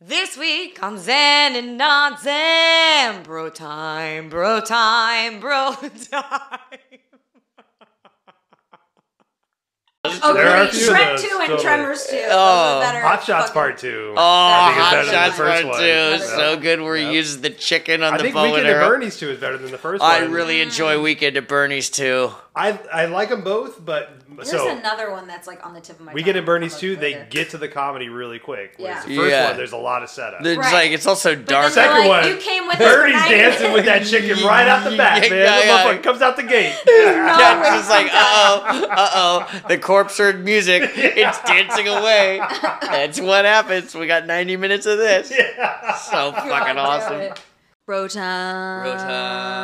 This week on Zen and Not Zen, BroTime, BroTime, BroTime. Okay, Shrek 2 and totally. Tremors 2. Oh, Hot Shots Part 2. Oh, Hot Shots Part 2 is so good where he uses the chicken on I the think bow and Weekend at arrow. Bernie's 2 is better than the first one. I really enjoy Weekend at Bernie's too. I like them both, but There's so another one that's like on the tip of my tongue. Weekend at Bernie's I'll 2, look they later. get to the comedy really quick. Whereas Yeah. the first Yeah. one, there's a lot of setup. It's Right. like it's also But dark. then they're Second like, one, you came with us Bernie's for 9 dancing with that chicken right out the bat, man. Yeah, The yeah. motherfucker comes out the gate. Yeah, it's just like, uh-oh, the corpse heard music. It's dancing away. That's what happens. We got 90 minutes of this. So fucking awesome. BroTime. BroTime.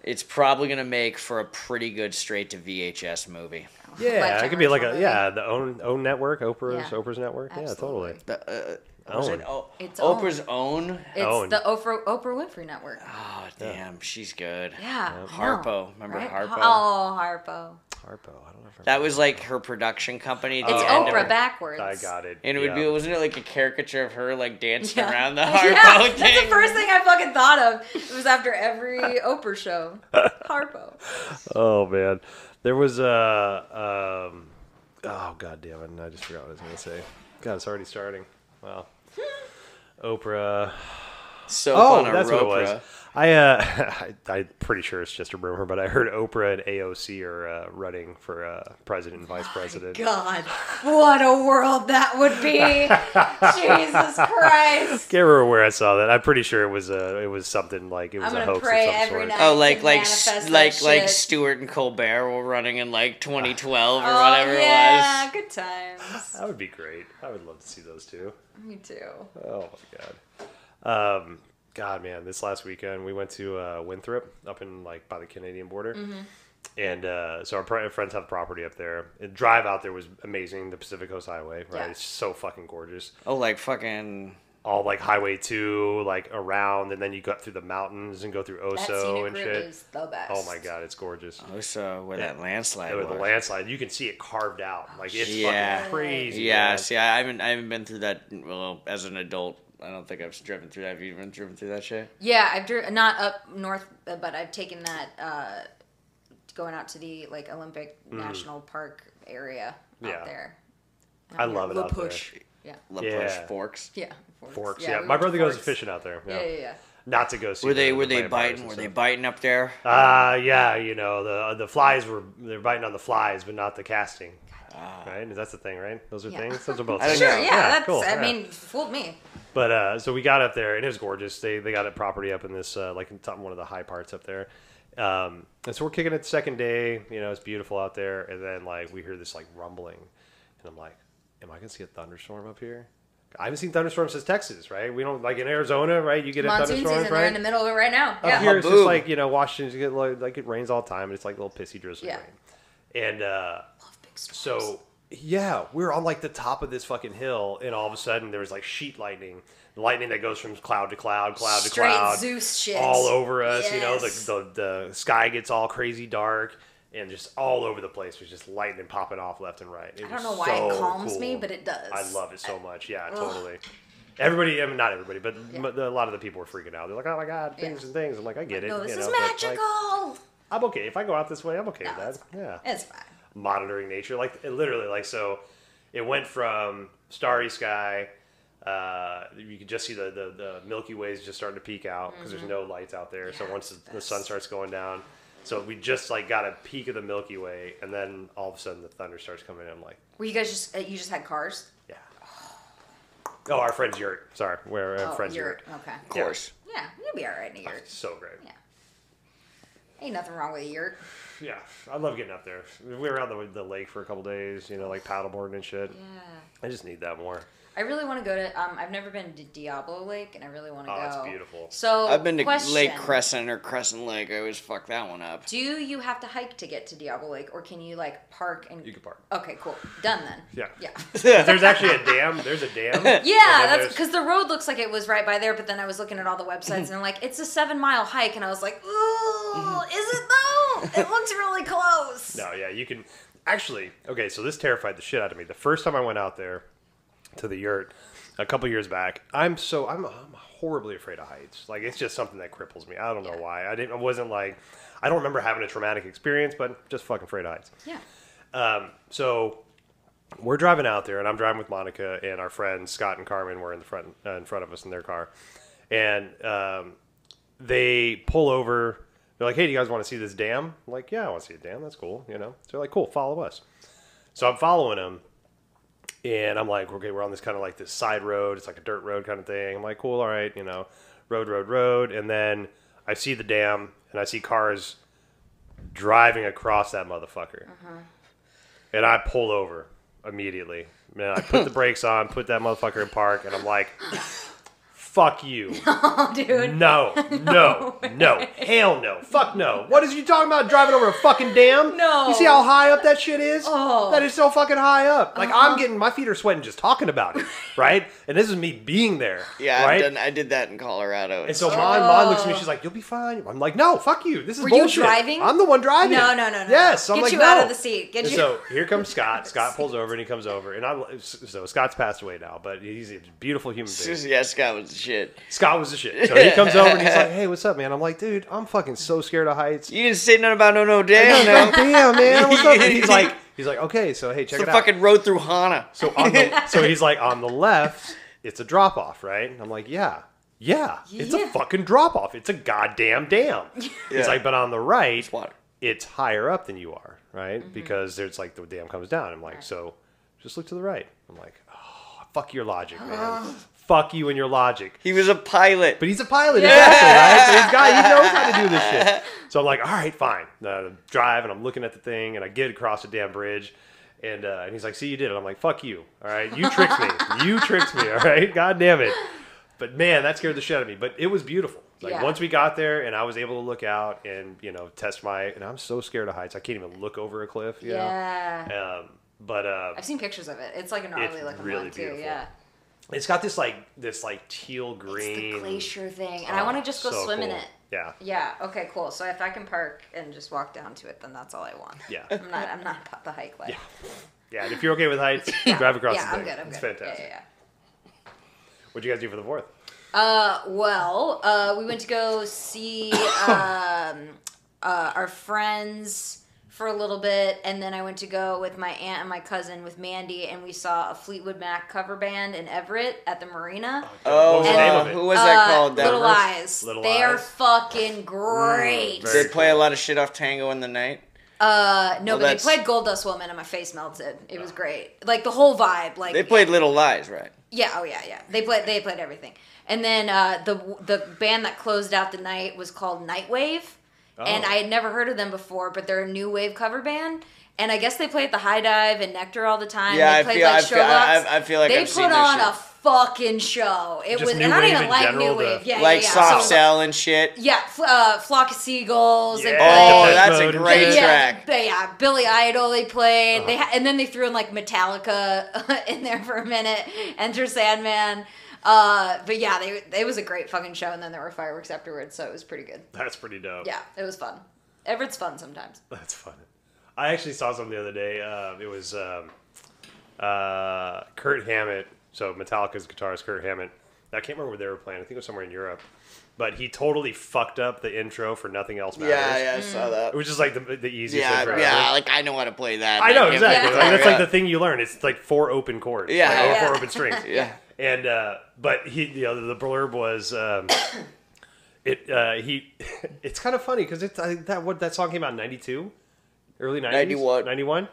It's probably going to make for a pretty good straight to VHS movie. Yeah, it could be like a Lifetime the own network, Oprah's Yeah. Oprah's network. Absolutely. Yeah, totally. Was Own. it It's Oprah's own? It's Own. the Oprah Winfrey Network. Oh, damn. She's good. Yeah. Harpo. Remember Right? Harpo? Oh, Harpo. Harpo. I don't know if I That was like her production company. at It's the end of Oprah it. backwards. I got it. And it would be, wasn't it like a caricature of her like dancing Yeah. around the Harpo Yeah, thing? that's the first thing I fucking thought of. It was after every Oprah show. Harpo. Oh man, there was oh god damn it! I just forgot what I was gonna say. God, it's already starting. Wow. Oprah. Soap Oh, on a that's what it Ropra. was. I'm pretty sure it's just a rumor, but I heard Oprah and AOC are running for president and vice president. God, what a world that would be! Jesus Christ! Can't remember where I saw that. I'm pretty sure it was something like it was I'm a gonna hoax pray of some every sort. night. Oh, I like can like manifest like that like shit. Stewart and Colbert were running in like 2012 or Oh whatever yeah, it was. good times. That would be great. I would love to see those two. Me too. Oh my god. God, man, this last weekend we went to Winthrop up in like by the Canadian border, and so our friends have property up there. And drive out there was amazing. The Pacific Coast Highway, right? Yeah. It's so fucking gorgeous. Oh, like fucking. All like Highway 2, like around, and then you got through the mountains and go through That Oso scenic and route shit. is the best. Oh my god, it's gorgeous. Oh, so where that landslide With was. the landslide, you can see it carved out. Like it's Yeah. fucking crazy. Yeah, man. see, I haven't been through that. Well, as an adult, I don't think I've driven through that. Have you been driven through that shit? Yeah, I've not up north, but I've taken that going out to the like Olympic National Park area Yeah. out there. I love it out there. Push. Yeah. La Yeah. Push Forks. Yeah. Forks, we yeah. went My to brother goes Forks. fishing out there. Yeah, yeah, yeah. Not to go see. Were they the biting? vampires and Were they stuff. biting up there? Yeah, you know the flies they're biting on the flies, but not the casting. Right? That's the thing, right? Those are Yeah. things. Those are both. I don't things. Sure, know. yeah, that's. cool, I yeah. mean, fooled me. But so we got up there and it was gorgeous. They got a property up in this like in one of the high parts up there. And so we're kicking it the second day. You know, it's beautiful out there, and then like we hear this like rumbling, and I'm like, am I gonna see a thunderstorm up here? I haven't seen thunderstorms since Texas, right? We don't like in Arizona, right? You get a Monsoon thunderstorm, season, right? they're in the middle of it right now. Up Yeah. here, it's Haboob. just like, you know, Washington, you get like it rains all the time, and it's like little pissy drizzly Yeah. rain. And Love big storms. so, yeah, we're on like the top of this fucking hill, and all of a sudden there was like sheet lightning that goes from cloud to cloud, cloud to Straight cloud, Zeus shit. all over us. You know, Yes. the sky gets all crazy dark, and just all over the place was just lightning popping off left and right. It I don't was know why so it calms cool. me, but it does. I love it so much. Yeah, totally. Everybody, I mean, not everybody, but a lot of the people were freaking out. They're like, "Oh my god, things and things." I'm like, I get it. No, this you is know, but, magical. like, I'm okay if I go out this way. I'm okay No, with it's that. Yeah, It's fine. monitoring nature, like it literally, like so. It went from starry sky. You could just see the Milky Way is just starting to peek out because there's no lights out there. So once the sun starts going down, so we just like got a peek of the Milky Way, and then all of a sudden the thunder starts coming in. I'm like, Were you guys you just had cars? yeah. Oh, our friend's yurt. Sorry, we're our friend's yurt. yurt. Okay. Of course. Yeah, you'll be all right in a yurt. So great. Yeah. Ain't nothing wrong with a yurt. Yeah, I love getting up there. We were out the lake for a couple days, you know, like paddleboarding and shit. Yeah. I just need that more. I really want to go to. I've never been to Diablo Lake, and I really want to go. Oh, it's beautiful. So I've been to question, Lake Crescent or Crescent Lake. I always fuck that one up. Do you have to hike to get to Diablo Lake, or can you like park and? You can park. Okay, cool. Done then. Yeah. Yeah. There's actually a dam. There's a dam. Yeah, that's because the road looks like it was right by there, but then I was looking at all the websites and I'm like, it's a 7-mile hike, and I was like, ooh, is it though? It looks really close. No, yeah, you can. Actually, okay, so this terrified the shit out of me. The first time I went out there to the yurt a couple years back, I'm horribly afraid of heights. Like, it's just something that cripples me. I don't know why. I don't remember having a traumatic experience, but just fucking afraid of heights. Yeah. So we're driving out there, and I'm driving with Monica, and our friends Scott and Carmen were in front of us in their car, and they pull over. They're like, "Hey, do you guys want to see this dam?" I'm like, "Yeah, I want to see a dam. That's cool, So they're like, "Cool, follow us." So I'm following them, and I'm like, "Okay, we're on this kind of like this side road. It's like a dirt road kind of thing." I'm like, "Cool, all right, road," and then I see the dam, and I see cars driving across that motherfucker, and I pull over immediately. Man, I put the brakes on, put that motherfucker in park, and I'm like, fuck you. Oh, dude. No. Hell no. Fuck no. What is you talking about driving over a fucking dam? No. You see how high up that shit is? Oh. That is so fucking high up. Like, my feet are sweating just talking about it, right? And this is me being there, Yeah, right? I did that in Colorado. And so mom looks at me, she's like, "You'll be fine." I'm like, "No, fuck you. This is Were bullshit." you driving? I'm the one driving. No. Yes. I'm Get like, you no. out of the seat. So here comes Scott. Scott pulls over and he comes over. And so Scott's passed away now, but he's a beautiful human being. Yeah, Scott was the shit. Scott was the shit. So he comes over and he's like, "Hey, what's up, man?" I'm like, "Dude, I'm fucking so scared of heights." You didn't say nothing about no damn. No. Damn, man, what's up? And he's like, "Okay, so hey, check It's it the out." fucking road through Hana. So he's like, on the left, it's a drop off, right? And I'm like, yeah, it's a fucking drop off. It's a goddamn dam. He's like, but on the right, it's higher up than you are, right? Because there's like the dam comes down. I'm like, so just look to the right. I'm like, oh, fuck your logic, man. Fuck you and your logic. He was a pilot. But he's a pilot, exactly, right? So he knows how to do this shit. So I'm like, all right, fine. Drive, and I'm looking at the thing, and I get across the damn bridge, and he's like, "See, you did it." I'm like, "Fuck you, all right? You tricked me, all right? God damn it." But man, that scared the shit out of me. But it was beautiful. Like once we got there, and I was able to look out and test and I'm so scared of heights, I can't even look over a cliff. You know? But I've seen pictures of it. It's like a gnarly looking really one too. beautiful. Yeah. It's got this teal green. It's the glacier thing, and I want to just go swim in it. Yeah. Yeah. Okay. Cool. So if I can park and just walk down to it, then that's all I want. Yeah. I'm not about the hike life. Yeah. And if you're okay with heights, drive across the I'm thing. good. I'm it's good. fantastic. Yeah. What'd you guys do for the 4th? We went to go see our friends for a little bit, and then I went to go with my aunt and my cousin with Mandy, and we saw a Fleetwood Mac cover band in Everett at the marina. What was the name of it? Who was that called? Little Eyes. Little they Eyes? are fucking great. Did they play a lot of shit off Tango in the Night? No, but they played Gold Dust Woman, and my face melted. It was great. Like the whole vibe. Like They played Little Lies, right? Yeah. Oh yeah. They played everything. And then the band that closed out the night was called Nightwave. And I had never heard of them before, but they're a new wave cover band. And I guess they play at the High Dive and Nectar all the time. Yeah, they I feel like they I've seen put their on shit. a fucking show. It Just was, new and I don't wave even in like general, new wave. Yeah, Like yeah. Soft So- Cell and shit. Yeah, Flock of Seagulls. Yeah. They Oh, played. that's a Mode and great shit. track. Yeah, Billy Idol they played. And then they threw in like Metallica in there for a minute. Enter Sandman. But yeah, it was a great fucking show, and then there were fireworks afterwards, so it was pretty good. That's pretty dope. Yeah, it was fun. Everett's fun sometimes. That's funny. I actually saw something the other day. It was Kurt Hammett. So Metallica's guitarist Kurt Hammett. I can't remember where they were playing. I think it was somewhere in Europe. But he totally fucked up the intro for Nothing Else Matters. Yeah, I saw that. It was just like the easiest intro ever. Yeah, like I know how to play that. I know, can't exactly. play Like, it. that's like the thing you learn. It's like 4 open chords. Yeah. Like, or Yeah. 4 open strings. Yeah. And but he, the blurb was it's kind of funny because it's that song came out in 92, early 90s, 91.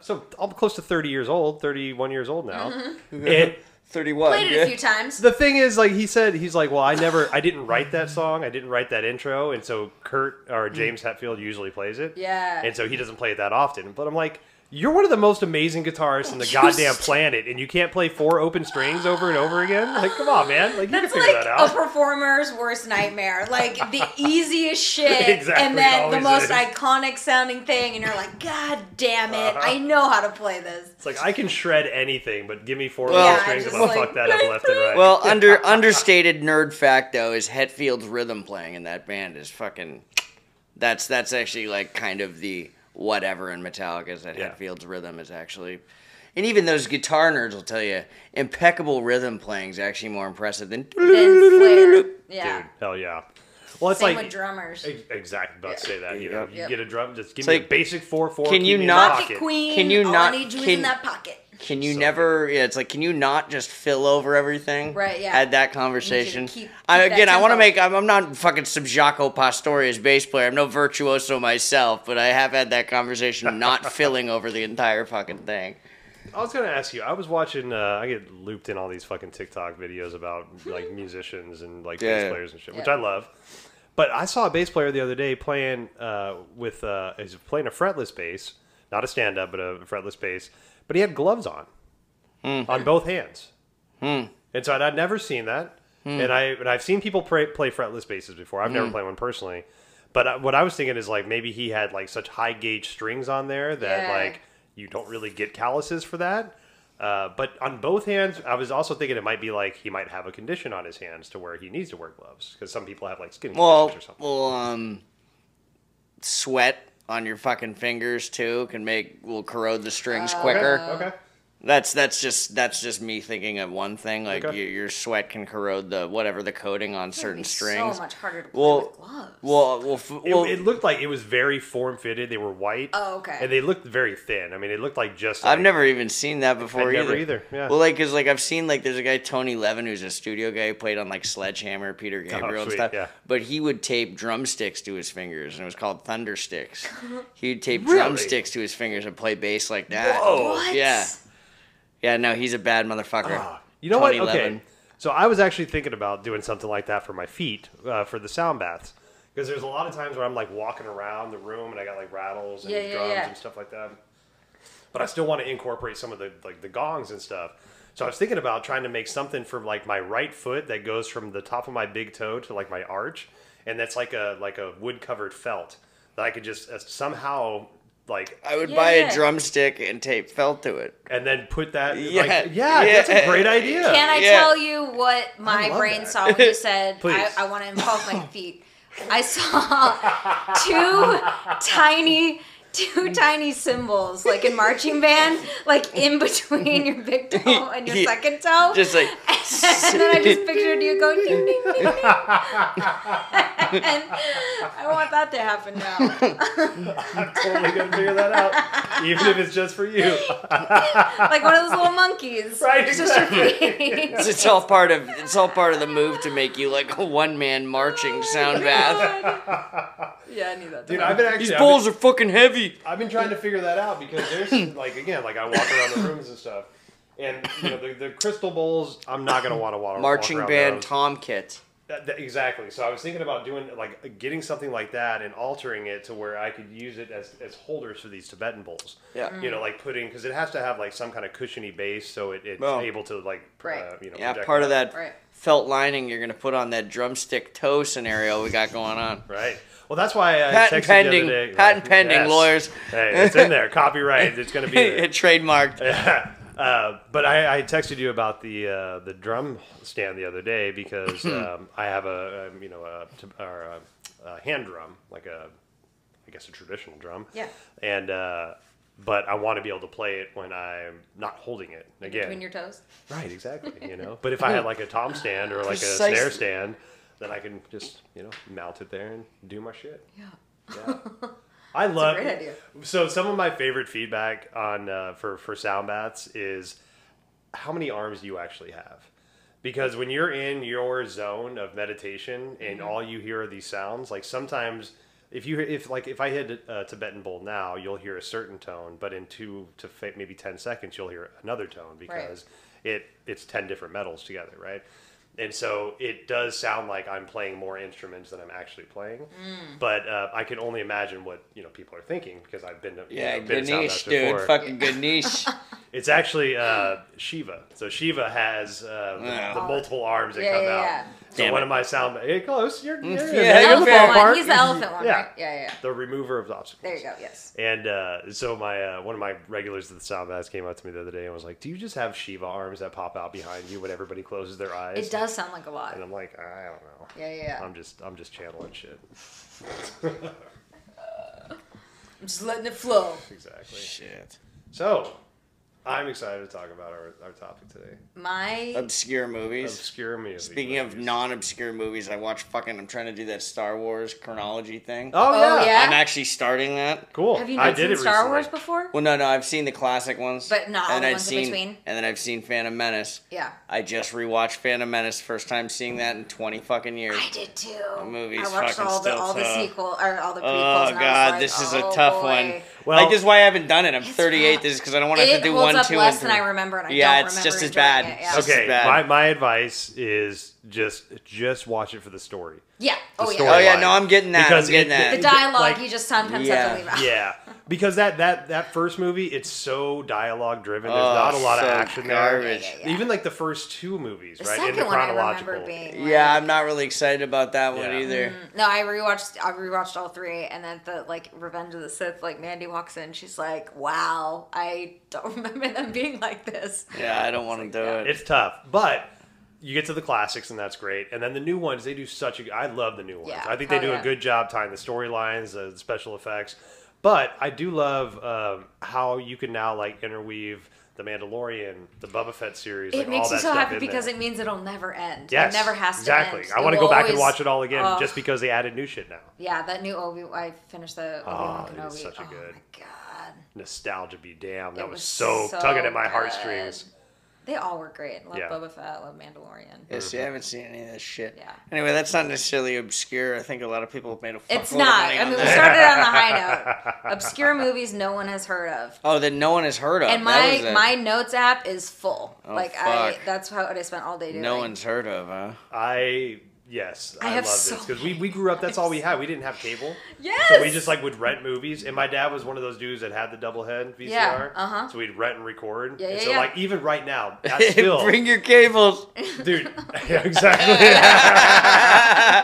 So I'm close to 31 years old now. And 31. Played it a few times. the thing is, like he's like, well, I didn't write that song, I didn't write that intro, and so Kurt or James Hetfield usually plays it. Yeah. And so he doesn't play it that often. But I'm like, you're one of the most amazing guitarists in the goddamn planet, and you can't play 4 open strings over and over again? Like, come on, man. Like, you That's can figure like that a out. performer's worst nightmare. Like the easiest shit, Exactly, and then the always most is. iconic sounding thing, and you're like, God damn it! I know how to play this. It's like, I can shred anything, but give me 4 Well, open strings and just I'll like, fuck that up left and right. Well, understated nerd fact though is Hetfield's rhythm playing in that band is fucking. That's actually like kind of the whatever in Metallica's that Hetfield's rhythm is actually. And even those guitar nerds will tell you, impeccable rhythm playing is actually more impressive than Flair. Yeah. Dude, hell yeah. Well, it's Same like with drummers. Exactly, about to say that. You know, you get a drum, just give it's me like, a basic 4/4. Can you keep not? me in the pocket. Queen. Can you all not? I need you is in that pocket. Can you So never? Yeah, it's like, can you not just fill over everything? Right, yeah. Had that conversation. Keep I want to tempo. make. I'm not fucking Subjaco Pastorius bass player. I'm no virtuoso myself, but I have had that conversation, not filling over the entire fucking thing. I was gonna ask you. I was watching. I get looped in all these fucking TikTok videos about like musicians and like bass players and shit, which I love. But I saw a bass player the other day playing he's playing a fretless bass, not a stand-up, but a fretless bass. But he had gloves on both hands. And so I'd never seen that. And I've seen people play fretless basses before. I've never played one personally. But what I was thinking is like maybe he had like such high gauge strings on there that like you don't really get calluses for that. But on both hands, I was also thinking it might be like he might have a condition on his hands to where he needs to wear gloves because some people have like skin conditions or something. Well, sweat on your fucking fingers too will corrode the strings quicker. Okay. That's just me thinking of one thing. Like your sweat can corrode the coating on certain strings. So much harder to play with gloves. It looked like it was very form fitted. They were white. Oh, okay. And they looked very thin. I mean, it looked like just. I've never even seen that before either. Yeah. Well, cause I've seen there's a guy Tony Levin who's a studio guy who played on Sledgehammer, Peter Gabriel and stuff. Yeah. But he would tape drumsticks to his fingers, and it was called thunder sticks. He'd tape drumsticks to his fingers and play bass like that. Whoa. What? Yeah. Yeah, no, he's a bad motherfucker. You know Tony what? Okay. Levin. So I was actually thinking about doing something like that for my feet for the sound baths. Because there's a lot of times where I'm like walking around the room and I got like rattles and drums and stuff like that. But I still want to incorporate some of the the gongs and stuff. So I was thinking about trying to make something for like my right foot that goes from the top of my big toe to like my arch, and that's like a wood covered felt that I could just somehow like. I would buy a drumstick and tape felt to it, and then put that. Yeah. That's a great idea. Can I tell you what my brain that. saw when you said Please. I want to involve my feet? I saw two tiny cymbals, like in marching band, like in between your big toe and your second toe. just like. And then I just pictured you going ding ding ding ding. And I want that to happen now. I'm totally gonna figure that out, even if it's just for you. Like one of those little monkeys. Right, It's just your exactly. feet. It's all part of the move to make you like a one-man marching sound bath. Yeah, I knew that. Dude, I've been actually. These bowls are fucking heavy. I've been trying to figure that out because there's like I walk around the rooms and stuff, and the crystal bowls I'm not gonna want to Marching walk around band those. tom kit. Exactly. So I was thinking about doing getting something like that and altering it to where I could use it as holders for these Tibetan bowls. Yeah. Putting because it has to have like some kind of cushiony base so it's able to Part of that felt lining you're gonna put on that drumstick toe scenario we got going on. Right. Well, that's why I patent texted pending, the other day. patent pending, Yes. lawyers. Hey, it's in there. Copyright. It's going to be there. Trademarked. But I texted you about the drum stand the other day because I have a hand drum, like I guess a traditional drum. Yeah. And but I want to be able to play it when I'm not holding it again. Between your toes. Right. Exactly. But if I had like a tom stand or like a snare stand, then I can just mount it there and do my shit. Yeah. I love. That's a great idea. So some of my favorite feedback on for sound baths is how many arms do you actually have? Because when you're in your zone of meditation and all you hear are these sounds, like sometimes if I hit a Tibetan bowl now, you'll hear a certain tone, but in 2 to maybe 10 seconds you'll hear another tone because it's 10 different metals together, right? And so it does sound like I'm playing more instruments than I'm actually playing. But I can only imagine what people are thinking because I've been been Ganesh, dude, fucking Ganesh. It's actually Shiva. So Shiva has the multiple arms that come out. Yeah. So one of my sound, close. You're in you're the Elephant one. ballpark. He's the elephant one, Yeah. right? Yeah. The remover of obstacles. There you go. Yes. And so my one of my regulars at the sound baths came up to me the other day and was like, "Do you just have Shiva arms that pop out behind you when everybody closes their eyes?" It does sound like a lot. And I'm like, I don't know. Yeah. I'm just channeling shit. I'm just letting it flow. Exactly. Shit. So, I'm excited to talk about our topic today. My Obscure movies. Obscure movies. Speaking of non-obscure movies, I watched I'm trying to do that Star Wars chronology thing. Oh, yeah. I'm actually starting that. Cool. Have you not seen Star Wars before? Well, no, I've seen the classic ones. But not all the ones in between? And then I've seen Phantom Menace. Yeah. I just rewatched Phantom Menace, first time seeing that in 20 fucking years. I did too. The movie's I watched fucking all still the tough. sequel or all the prequels. Oh, and I God, was like, this is a tough one. Well, this is why I haven't done it. I'm 38. rough. This is because I don't want to have to do It holds 1, up 2, less and 3. than I remember, and I Yeah, don't it's remember just as enjoying bad. it, It's yeah. just Okay, as bad. my advice is just watch it for the story. Yeah. Oh, The yeah. story Oh, yeah, line. no, I'm getting that. Because I'm getting that. The dialogue, like- you just sometimes Yeah. have to leave out. Yeah, because that first movie, it's so dialogue driven. There's Oh, not a lot of so action garbage. there. Yeah. Even like the first 2 movies, The right? In second the one I chronological. remember being. Yeah, I'm not really excited about that one Yeah. either. No, I rewatched all 3, and then the Revenge of the Sith, Mandy walks in, she's like, "Wow, I don't remember them being like this." Yeah, I don't want to do it. It's tough, but you get to the classics, and that's great. And then the new ones, they do I love the new ones. Yeah, I think they do yeah. a good job tying the storylines, the special effects. But I do love how you can now interweave the Mandalorian, the Boba Fett series. It all makes that you so stuff happy in because there. it means it'll never end. Yes, It never has to exactly. end. I want to It will go back and always- watch it all again Oh. just because they added new shit now. Yeah, that new I finished the Obi-Wan it Kenobi. is such a oh good- my god. Nostalgia be damned. That It was so tugging at my good. heartstrings. They all were great. Love Yeah. Boba Fett, love Mandalorian. Yeah, see, I haven't seen any of this shit. Yeah. Anyway, that's not necessarily obscure. I think a lot of people have made a fuckload It's of not. money I on mean, we that. started on the high note. Obscure movies no one has heard of. Oh, that no one has heard of. And That was it. my notes app is full. Oh, fuck. That's what I spent all day doing. No one's heard of, huh? Yes, I I have love so this because many we grew up. That's all we had. We didn't have cable, Yes. so we just would rent movies. And my dad was one of those dudes that had the double head VCR. Yeah, uh-huh. So we'd rent and record. Yeah, and yeah, so yeah. even right now, that's still Bring your cables. dude. Yeah, exactly.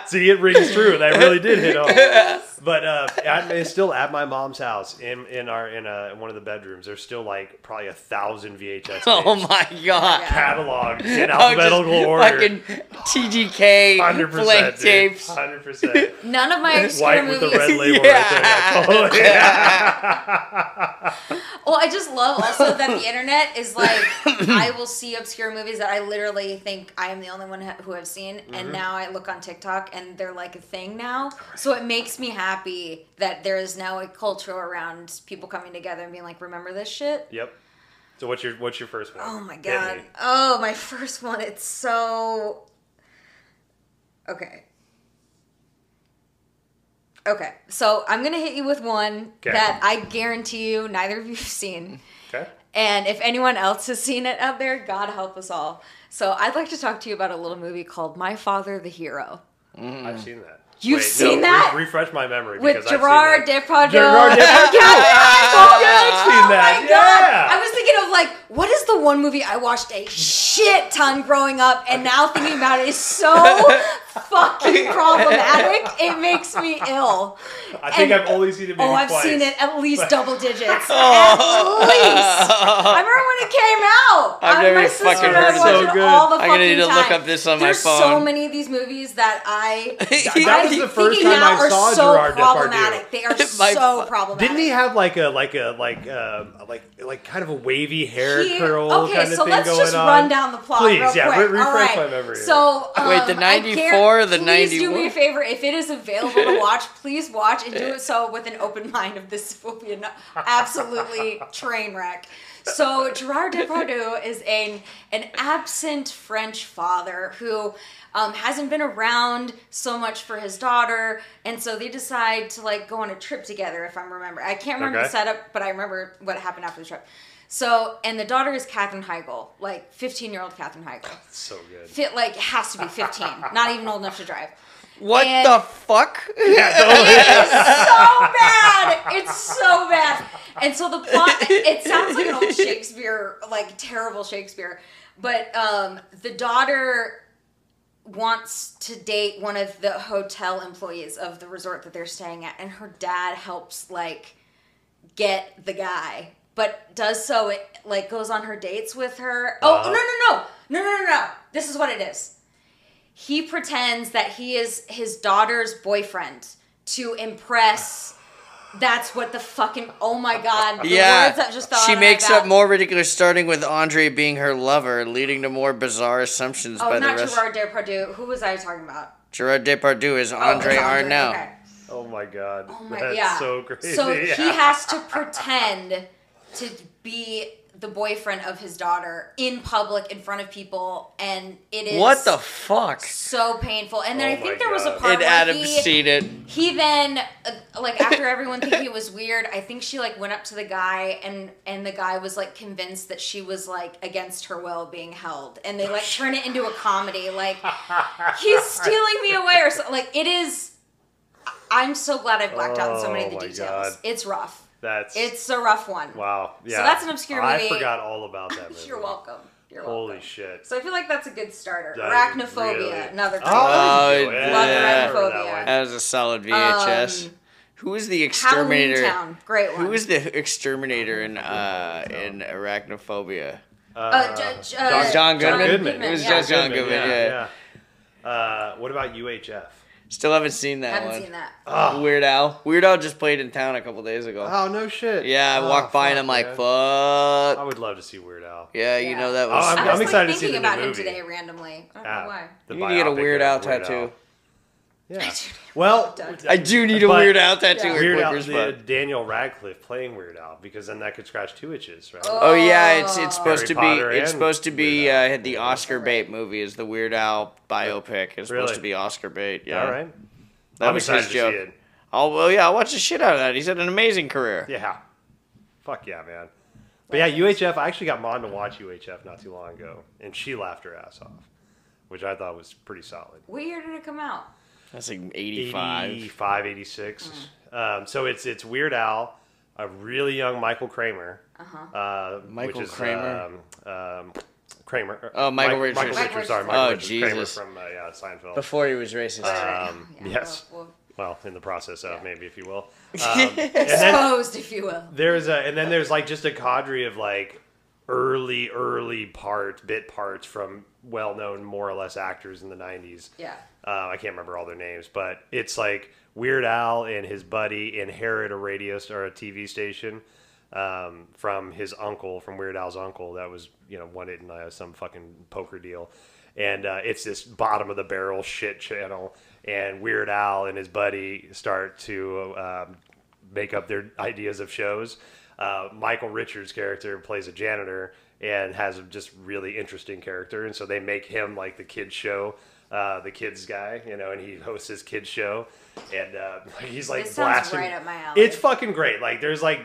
See, it rings true. That really did hit home. But it's still at my mom's house in one of the bedrooms. There's still probably 1,000 VHS tapes. Oh my god. Cataloged in Oh, alphabetical just order. fucking TGK 100% blank dude. tapes. 100%. None of my obscure White movies. with the red label Yeah. right there. Yeah, totally. Well, I just love also that the internet is I will see obscure movies that I literally think I am the only one who have seen, and now I look on TikTok and they're like a thing now. So it makes me happy that there is now a culture around people coming together and being like, "Remember this shit?" Yep. So what's your first one? Oh my Hit god! me. Oh, my first one. It's so okay. Okay, so I'm gonna hit you with one Okay. that I guarantee you neither of you have seen. Okay. And if anyone else has seen it out there, God help us all. So I'd like to talk to you about a little movie called My Father the Hero. I've seen that. You've seen that? Refresh my memory With because I've Gerard seen that. Depardieu. Gerard Depardieu. I've seen Oh that. my God. Yeah. I was thinking of what is the one movie I watched a shit ton growing up, and now thinking about it is so fucking problematic. It makes me ill. I think I've only seen it maybe I've twice. seen it at least double digits. At least. I remember when it came out. I've never My sister fucking and I heard of watched it. it So good. all the I'm gonna need fucking to look time. up this on my There's phone. so many of these movies that That was the first thinking time now I are saw so Gerard problematic. Depardieu. They are My so fu- problematic. Didn't he have like kind of a wavy hair curl Okay, kind of so thing let's going just on? run down the plot Please, real yeah, quick. refresh All right. my memory. So, Wait, the 94 or the Please do 91? me a favor. If it is available to watch, please watch and do it so with an open mind of this will be an absolutely train wreck. So Gerard Depardieu is an absent French father who hasn't been around so much for his daughter, and so they decide to go on a trip together. If I'm remembering, I can't remember the setup, but I remember what happened after the trip. So, and the daughter is Katherine Heigl, 15-year-old Katherine Heigl. So good. Has to be 15, not even old enough to drive. What And- the fuck? Yeah, totally. It's so bad. It's so bad. And so the plot, it sounds like an old Shakespeare, terrible Shakespeare. But the daughter wants to date one of the hotel employees of the resort that they're staying at. And her dad helps, get the guy. But does so, goes on her dates with her. Oh, no. This is what it is. He pretends that he is his daughter's boyfriend to impress That's what the fucking, oh my god, the Yeah, words that just fell she out of makes my up mouth. more ridiculous, starting with Andre being her lover, leading to more bizarre assumptions Oh, by the not rest. Gerard Depardieu. Who was I talking about? Gerard Depardieu is Oh, Andre it's Arnault. Okay. Oh my god. Oh my, That's yeah. so crazy. So Yeah. he has to pretend to be the boyfriend of his daughter in public in front of people, and it is What the fuck? so painful. And then Oh I think my there was a God. part And where Adam's seen it. he then like after everyone thinking it was weird, I think she like went up to the guy and the guy was like convinced that she was like against her will being held, and they like turn it into a comedy like he's stealing me away or something. Like it is. I'm so glad I blacked out in so many of the Oh my details. God. It's rough. It's a rough one. wow. Yeah. So that's an obscure movie. I forgot all about that movie. You're welcome. You're Holy welcome. shit. So I feel like that's a good starter. That is Arachnophobia, really- another Oh, title. yeah. Love I remember Arachnophobia. that one. That was a solid VHS. Who was the Halloween exterminator? Town, great one. Who was the exterminator in Arachnophobia? John Goodman? It was yeah. just John Goodman, yeah. What about UHF? Still haven't seen that Haven't one. seen that. Oh, Weird Al. Weird Al just played in town a couple days ago. oh no shit. Yeah, I Oh, walked by and fuck, I'm like, man. fuck. I would love to see Weird Al. Yeah, you Yeah. know that Oh, was. I was excited to like see thinking the new about him movie. today randomly. I don't know why. The You need to get a biopic Weird of Al tattoo. Yeah. Well, I do need a But- Weird Al tattoo. Yeah. at Weird Al, Quicker's the Spot. Daniel Radcliffe playing Weird Al, because then that could scratch 2 itches, right? Oh yeah, it's supposed Harry to be Potter it's and supposed to be Weird Al. the Oscar bait movie is the Weird Al biopic. It's supposed Really? to be Oscar bait. Yeah, All right. that I'm was excited his to joke. see it. Oh well, yeah, I'll watch the shit out of that. He's had an amazing career. Yeah. Fuck yeah, man. But yeah, UHF, I actually got Mon to watch UHF not too long ago, and she laughed her ass off, which I thought was pretty solid. What year did it come out? That's like 85. 85, 86. So it's Weird Al, a really young Michael Kramer. Michael which is, Kramer? Kramer. Oh, Michael Richards. Michael Richards, sorry. Oh, Michael Richards. Kramer Jesus. from Seinfeld. Before he was racist. Yes. Well, Well, in the process of, maybe, if you will. exposed, if you will. There's like just a cadre of like early bit parts from well-known, more or less actors in the 90s. Yeah. I can't remember all their names, but it's like Weird Al and his buddy inherit a radio or a TV station from his uncle, from Weird Al's uncle that was, won it in some fucking poker deal. And it's this bottom of the barrel shit channel. And Weird Al and his buddy start to make up their ideas of shows. Michael Richards' character plays a janitor and has a just really interesting character. And so they make him like the kids show, the kids guy, and he hosts his kids show. And he's like This sounds blasting. right up my alley. It's fucking great. Like there's like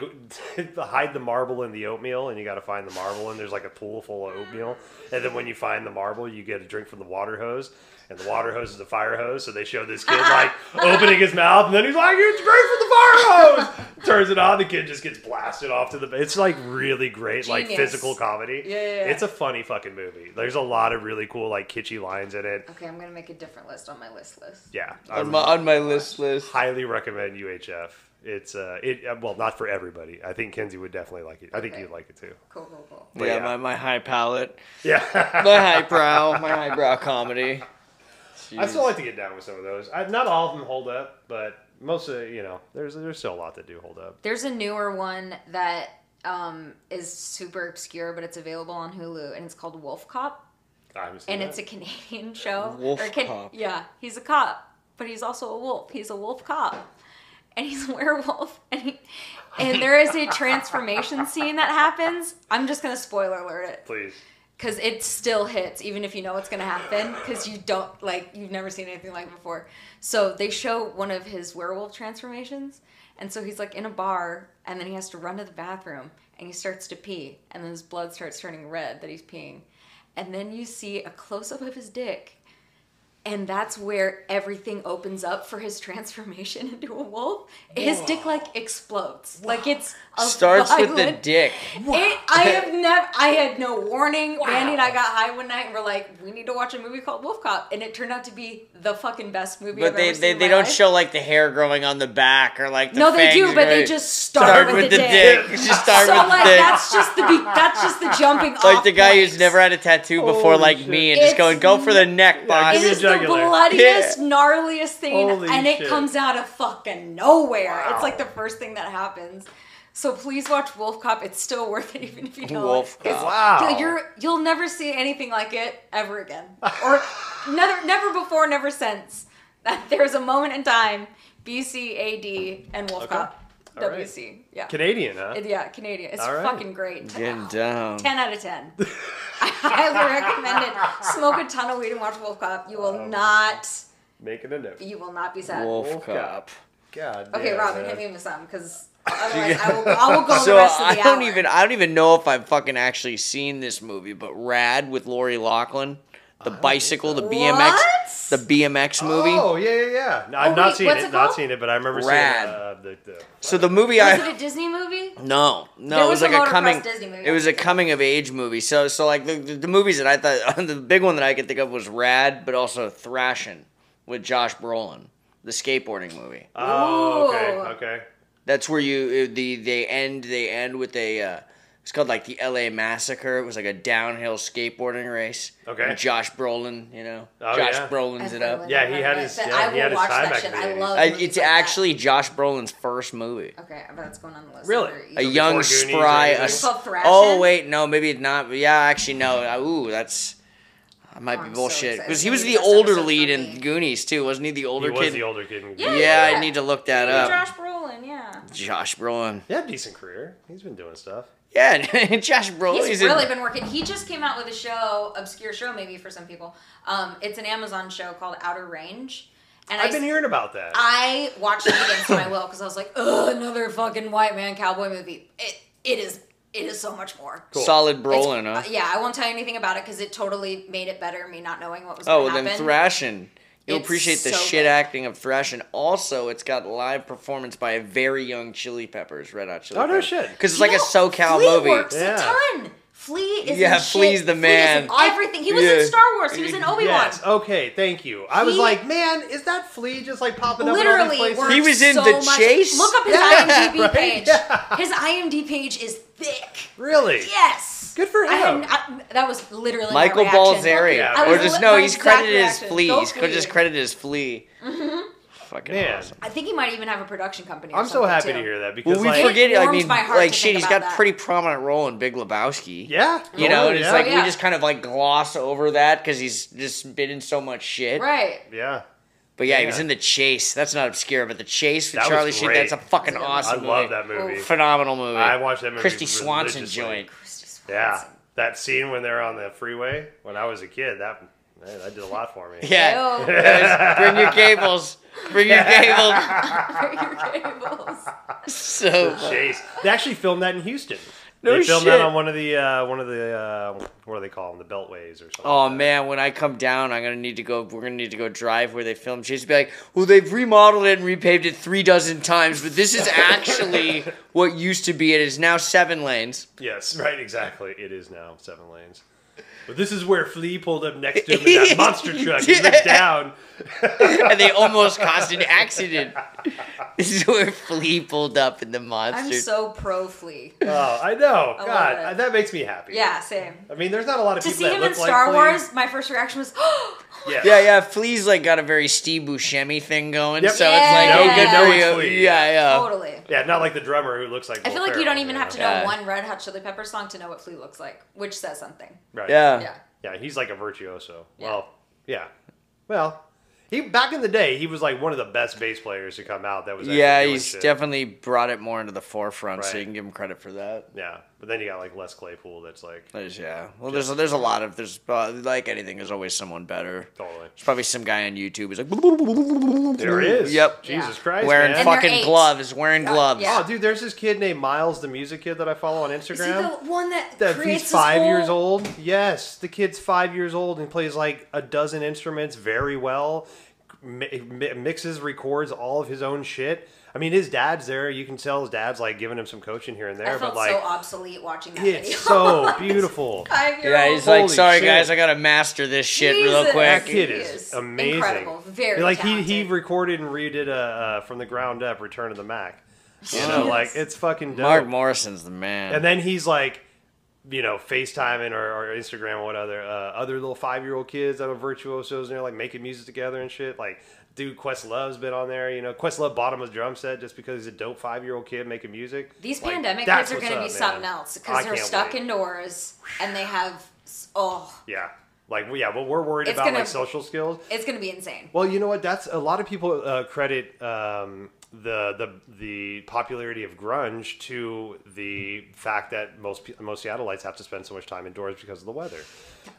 hide the marble in the oatmeal, and you got to find the marble, and there's like a pool full of oatmeal. And then when you find the marble, you get a drink from the water hose. And the water hose is a fire hose, so they show this kid like opening his mouth, and then he's like, "It's great for the fire hose." Turns it on, the kid just gets blasted off to the. It's like really great, like Genius. physical comedy. Yeah. It's a funny fucking movie. There's a lot of really cool like kitschy lines in it. Okay, I'm gonna make a different list on my list. Yeah, on my list. highly recommend UHF. It's well, not for everybody. I think Kenzie would definitely like it. I think Okay. you'd like it too. Cool. But Yeah, yeah. my high palate, Yeah. my highbrow comedy. I still like to get down with some of those. Not all of them hold up, but most of there's still a lot that do hold up. There's a newer one that is super obscure, but it's available on Hulu, and it's called Wolf Cop, I haven't seen and that. it's a Canadian show. Wolf Cop. Yeah, he's a cop, but he's also a wolf. He's a wolf cop, and he's a werewolf, and there is a transformation scene that happens. I'm just gonna spoiler alert it. Please. Because it still hits, even if you know what's going to happen, because you've never seen anything like it before. So they show one of his werewolf transformations, and so he's like in a bar, and then he has to run to the bathroom, and he starts to pee, and then his blood starts turning red that he's peeing. And then you see a close-up of his dick, and that's where everything opens up for his transformation into a wolf. His dick explodes. Like it's a Starts with the violent- dick. I had no warning. Mandy and I got high one night and we're like, we need to watch a movie called Wolf Cop, and it turned out to be the fucking best movie But I've ever seen in they my don't life. show like the hair growing on the back or like the No, they do, fangs but they growing. just start with the dick. Just start So with like the dick. that's just the jumping off. Like the guy who's point. never had a tattoo before, Holy like shit. me, and just going, go for the neck, boss. It is the jugular. bloodiest, gnarliest thing, Holy and it shit. comes out of fucking nowhere. Wow. It's like the first thing that happens. So please watch Wolf Cop. It's still worth it, even if you don't. Wolf It's- Cop. Wow. You'll never see anything like it ever again, or never before, never since. That there's a moment in time. BC, AD, and Wolf Okay. Cop. All right. WC. Yeah. Canadian, huh? Yeah, Canadian. It's All right. fucking great. Getting down. 10 out of 10. I highly recommend it. Smoke a ton of weed and watch Wolf Cop. You will not. Making a note. You will not be sad. Wolf Wolf Cop. God. Okay, damn, Robin, man. hit me with some, because otherwise I will go So the rest of the I hour. don't even know if I've fucking actually seen this movie, but Rad with Lori Loughlin, the bicycle, the BMX, What? the BMX movie. Oh yeah. No, I've Oh, not wait, seen what's it. it Not called? seen it, but I remember Rad. seeing So the movie Was I it a Disney movie? no There it was was like a a coming motocross Disney movie. it was a coming of age movie. So like the movies that I thought the big one that I could think of was Rad, but also Thrashin' with Josh Brolin, the skateboarding movie. Oh, okay, Ooh. okay. That's where they end with a it's called like the LA Massacre. It was like a downhill skateboarding race. Okay. And Josh Brolin, you know. Oh, Josh yeah. Brolin's I've it heard up. of Yeah, he had his- But yeah, I he had will his watch time that back shit. in the I 80s. love It's movies like actually Josh Brolin's first movie. that. Okay, I bet it's going on the list. Really? Under A easy. young, Goonies or spry. anything? It's called Thrashin'? Oh wait, no, maybe it's not. Yeah, actually no. Ooh, that's. I might be I'm so bullshit excited. because he was Maybe the that's older episode lead for in me. Goonies too, wasn't he? The older He was kid. the older kid. In Yeah, Yeah, yeah. I need to look that Yeah, up. Josh Brolin, yeah. Josh Brolin. He had a decent career. He's been doing stuff. Yeah, Josh Brolin. He's really been working. He just came out with a show, obscure show maybe for some people. It's an Amazon show called Outer Range. And I've been hearing about that. I watched it against my will because I was like, ugh, another fucking white man cowboy movie. It is so much more. Cool. Solid It's- Brolin, huh? Yeah, I won't tell you anything about it because it totally made it better, me not knowing what was Oh, going to well, happen. then Thrashin'. You'll It's appreciate the so shit good. acting of Thrashin'. Also, it's got live performance by a very young Chili Peppers, Red Hot Chili Oh, no Peppers. shit. Because it's You like a know, SoCal Flea movie. works Yeah. a ton. Flea is Yeah, in Flea's shit. the man. Flea is in everything. He was Yeah. in Star Wars. He was in Obi-Wan. Yes. Okay. Thank you. I was He- like, man, is that Flea just like popping up in all Literally, these places? works He was in so The much. Chase? Look up his Yeah, IMDb right? page. Yeah. His IMDb page is thick. Really? Yes. Good for him. That was literally Michael my reaction. Balzeri. Yeah, I Or was just, li- no, my he's exact credited as reaction. Flea. Go He's Flea. just credited as Flea. Fucking Man. awesome. I think he might even have a production company. Or I'm so something, happy too. to hear that because Well, we like, forget, It I warms mean, my heart like to shit, think he's about got that. pretty prominent role in Big Lebowski. yeah, You know, and it's like, yeah. we just kind of like gloss over that because he's just been in so much shit. Right. yeah. But yeah, he was Yeah. in The Chase. That's not obscure, but The Chase with That was Charlie Sheen, great. that's a fucking That's a good awesome I movie. love that movie. Phenomenal movie. I watched that movie. Christy Swanson religiously. joint. Christy Swanson. Yeah, that scene when they're on the freeway when I was a kid, that did a lot for me. Yeah. Ew. Bring your cables. Bring your cables. For your cables. So Chase. They actually filmed that in Houston. No They filmed shit. that on one of the what do they call them? The Beltways or something. oh man, when I come down, we're gonna need to go drive where they filmed. She's be like, well, they've remodeled it and repaved it 36 times, but this is actually what used to be. It is now 7 lanes. Yes, right, exactly. It is now 7 lanes. But this is where Flea pulled up next to him in that monster truck. He looked down. And they almost caused an accident. This is where Flea pulled up in the monster. I'm so pro Flea. Oh, I know. I love God, it. that makes me happy. Yeah, same. I mean, there's not a lot of To people see that him look in like Star Flea. Wars, my first reaction was, Yeah, Flea's like got a very Steve Buscemi thing going, Yep. so Yeah. it's like No good good for knowing you. Flea. Yeah. totally. Yeah, not like the drummer who looks like. I Will feel like you Ferrell, don't even have to know Yeah. one Red Hot Chili Pepper song to know what Flea looks like, which says something. Right. Yeah. Yeah. Yeah, he's like a virtuoso. Yeah. Well, yeah. Well, he back in the day, he was like one of the best bass players to come out. That was actually Yeah, doing he's shit. definitely brought it more into the forefront, so Right. you can give him credit for that. Yeah, but then you got like Les Claypool. That's like Well, there's a lot of like anything. There's always someone better. totally. There's probably some guy on YouTube who's like, There he is. Yep. Jesus Yeah. Christ, Wearing man. And they're fucking 8. gloves. Wearing gloves. yeah. Oh, dude, there's this kid named Miles, the music kid that I follow on Is he Instagram. the one that That creates he's his 5 whole- years old. Yes, the kid's 5 years old and plays like a dozen instruments very well. Mixes, records all of his own shit. I mean, his dad's there. You can tell his dad's like giving him some coaching here and there. I felt but like, so obsolete watching that video. it's so beautiful. 5-year-old. Yeah, he's like, Holy sorry shit. guys, I gotta master this shit real Jesus. That quick. kid He is is amazing. incredible. Very like he talented. recorded and redid a from the ground up Return of the Mac. You know, like it's fucking dope. Mark Morrison's the man. And then he's like, FaceTiming or Instagram or what other little 5-year-old kids that are virtuosos and they're like making music together and shit. Like, dude, Questlove's been on there. Questlove bought him a drum set just because he's a dope 5-year-old kid making music. These like, pandemic kids are going to be man. something else because they're stuck indoors and they have yeah. Like, but we're worried about like social skills. It's going to be insane. Well, you know what? That's a lot of people credit the popularity of grunge to the fact that most Seattleites have to spend so much time indoors because of the weather.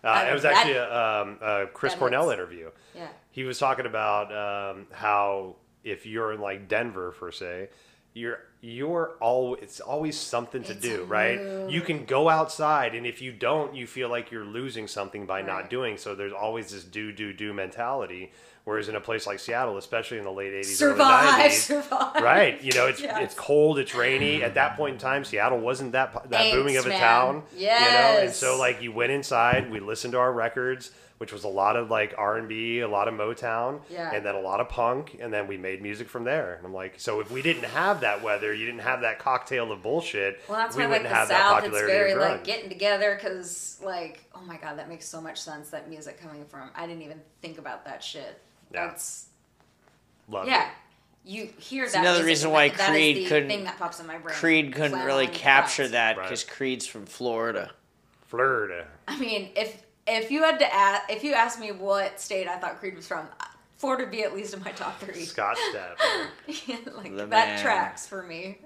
It was actually a Chris Cornell interview. Yeah. He was talking about how if you're in like Denver, per se, it's always something to do, right? You can go outside, and if you don't, you feel like you're losing something by not doing. So there's always this do mentality. Whereas in a place like Seattle, especially in the late 80s, early 90s, right? It's cold, it's rainy. At that point in time, Seattle wasn't that booming of a town, and so like you went inside, we listened to our records, which was a lot of like R&B, a lot of Motown, and then a lot of punk, and then we made music from there. And I'm like, so if we didn't have that weather, you didn't have that cocktail of bullshit, well, that's we why wouldn't like have the that South, popularity it's very of grunge. like getting together because like, oh my god, that makes so much sense. That music coming from, I didn't even think about that shit. That's Love it. You hear it's that. another music, reason why that Creed is the couldn't. Thing that pops in my brain. Creed couldn't really capture that because Creed's from Florida. I mean, if you asked me what state I thought Creed was from, Florida would be at least in my top 3. Scottsdale. Like The that man. tracks for me.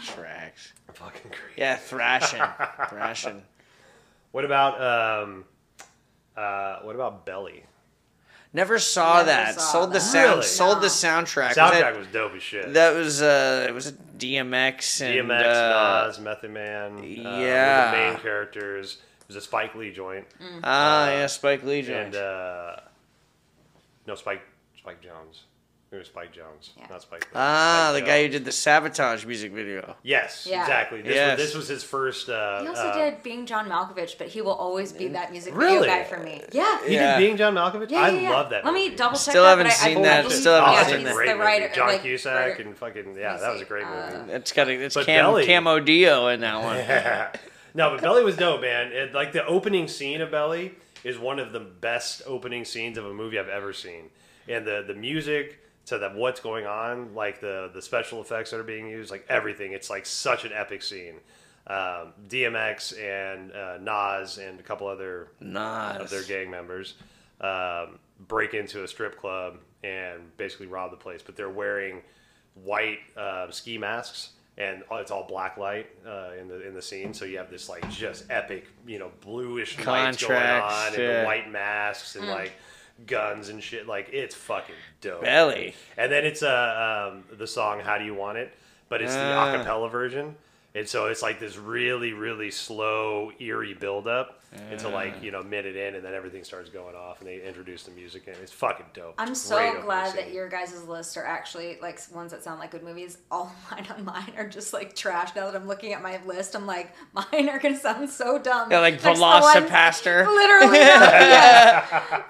Tracks. Fucking Creed. Yeah, thrashing. What about Belly? Never saw that. Sold the soundtrack. Soundtrack was dope as shit. That was it was a DMX and Nas, Method Man. Were the main characters. It was a Spike Lee joint. Spike Lee joint. And no, Spike Jones. It was Spike Jones, not Spike Lee. The guy who did the Sabotage music video. Yes, exactly. This was his first. He also did Being John Malkovich, but he will always be that music video guy for me. Yeah. He did Being John Malkovich? Yeah. I love that movie. Let me double check Still that. haven't seen that. Still haven't seen that. That's a great movie. Writer, John Cusack and fucking, that was a great movie. It's Camo Dio in that one. No, but Belly was dope, man. Like the opening scene of Belly is one of the best opening scenes of a movie I've ever seen. And the music to what's going on, like the special effects that are being used, like everything. It's like such an epic scene. DMX and Nas and a couple other of their gang members break into a strip club and basically rob the place. But they're wearing white ski masks. And it's all black light in the scene, so you have this like just epic, bluish lights going on, and the white masks and like guns and shit. Like it's fucking dope. Belly. And then it's the song "How Do You Want It," but it's the acapella version, and so it's like this really, really slow, eerie buildup until like minute in, and then everything starts going off, and they introduce the music, and it's fucking dope. I'm so glad that your guys' lists are actually like ones that sound like good movies. All mine are just like trash. Now that I'm looking at my list, I'm like, mine are gonna sound so dumb. Yeah, like Velocipaster. Literally.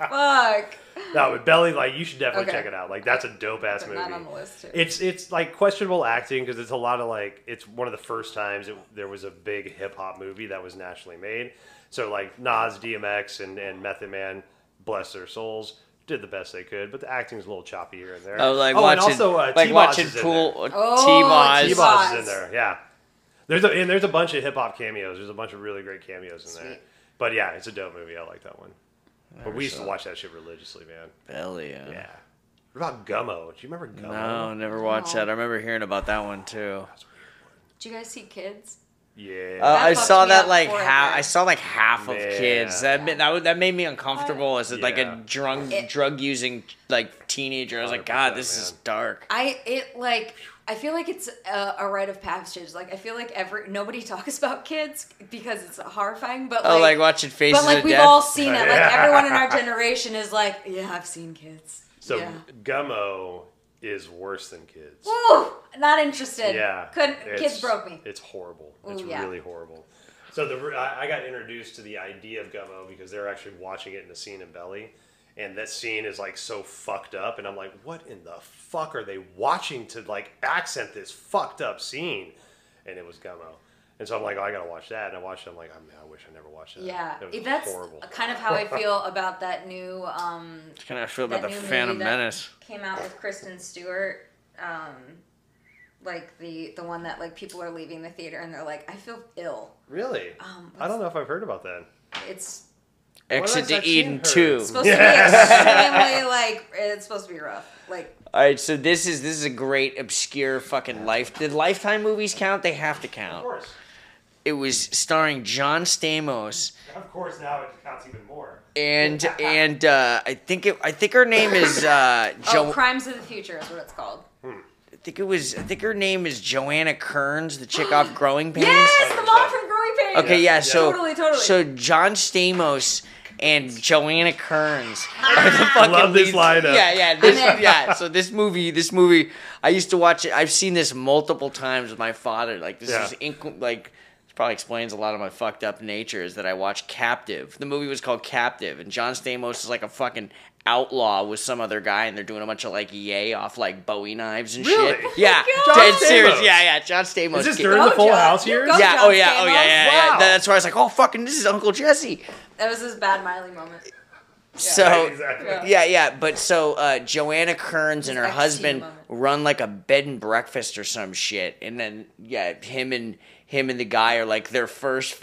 Fuck. No, but Belly, like you should definitely check it out. Like that's a dope ass movie. Not on the list too. It's like questionable acting because it's a lot of like it's one of the first times there was a big hip hop movie that was nationally made. So like Nas, DMX, and Method Man, bless their souls, did the best they could, but the acting's a little choppy here and there. And also watching T-Boz. T-Boz is in there, yeah. There's a bunch of hip hop cameos. There's a bunch of really great cameos in there. But yeah, it's a dope movie. I like that one. But we used to watch that shit religiously, man. Belly, yeah. What about Gummo? Do you remember Gummo? No, never watched that. I remember hearing about that one too. Did you guys see Kids? Yeah, I saw that like half. I saw like half of Kids. That made me uncomfortable as like a drug using like teenager. I was like, God, this is dark. I feel like it's a rite of passage. Like I feel like nobody talks about Kids because it's horrifying. But like watching Faces of Death. But like we've all seen it. Like everyone in our generation is like, yeah, I've seen Kids. So Gummo is worse than Kids. Woo! Not interested. Yeah. Kids broke me. It's horrible. It's really horrible. So I got introduced to the idea of Gummo because they're actually watching it in the scene in Belly. And that scene is like so fucked up. And I'm like, what in the fuck are they watching to like accent this fucked up scene? And it was Gummo. And so I'm like, oh, I gotta watch that. And I watched it. I'm like, I wish I never watched that. Yeah, It was that's horrible. kind of how I feel about that new. It's kind of feel about the new Phantom movie that Menace. came out with Kristen Stewart. Like the one that like people are leaving the theater and they're like, I feel ill. Really? I don't know if I've heard about that. It's Exit What else I've to Eden seen her? 2. supposed to be extremely like it's supposed to be rough. Like All right, so this is a great obscure fucking life. Did Lifetime movies count? They have to Of count. course. It was starring John Stamos Of course, now it counts even more. and I think her name is Crimes of the Future is what it's called. I think her name is Joanna Kearns, the chick off Growing Pains. Yes, the mom from Growing Pains. Okay, yeah, so Totally. so John Stamos and Joanna Kearns are the fucking Love this leads. lineup. Yeah. So this movie, I used to watch it. I've seen this multiple times with my father. Like this is like. Probably explains a lot of my fucked up nature is that I watched Captive. The movie was called Captive, and John Stamos is like a fucking outlaw with some other guy, and they're doing a bunch of like yay off like Bowie knives and Really? shit. Yeah, John dead Stamos. serious. Yeah, John Stamos. Is this Get- during the Go, Full John. House You years? go. yeah, John oh yeah. Stamos? Wow. That's where I was like, oh fucking, this is Uncle Jesse. That was his bad Miley moment. So Right, exactly. yeah. But so Joanna Kearns and her His ex-teen husband moment. run like a bed and breakfast or some shit, and then him and the guy are like their first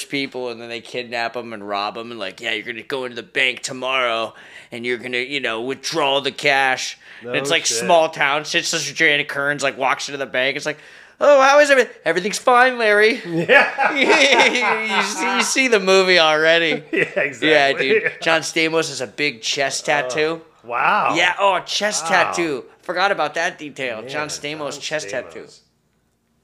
people, and then they kidnap him and rob him, and like, yeah, you're gonna go into the bank tomorrow, and you're gonna withdraw the cash. No and it's like shit. small town shit. So Joanna Kearns like walks into the bank. It's like, oh, how is everything? Everything's fine, Larry. Yeah. you see the movie already. Yeah, exactly. Yeah, dude. John Stamos has a big chest tattoo. Wow. Yeah, chest Wow. tattoo. Forgot about that detail. Man, John Stamos chest Stamos. tattoo.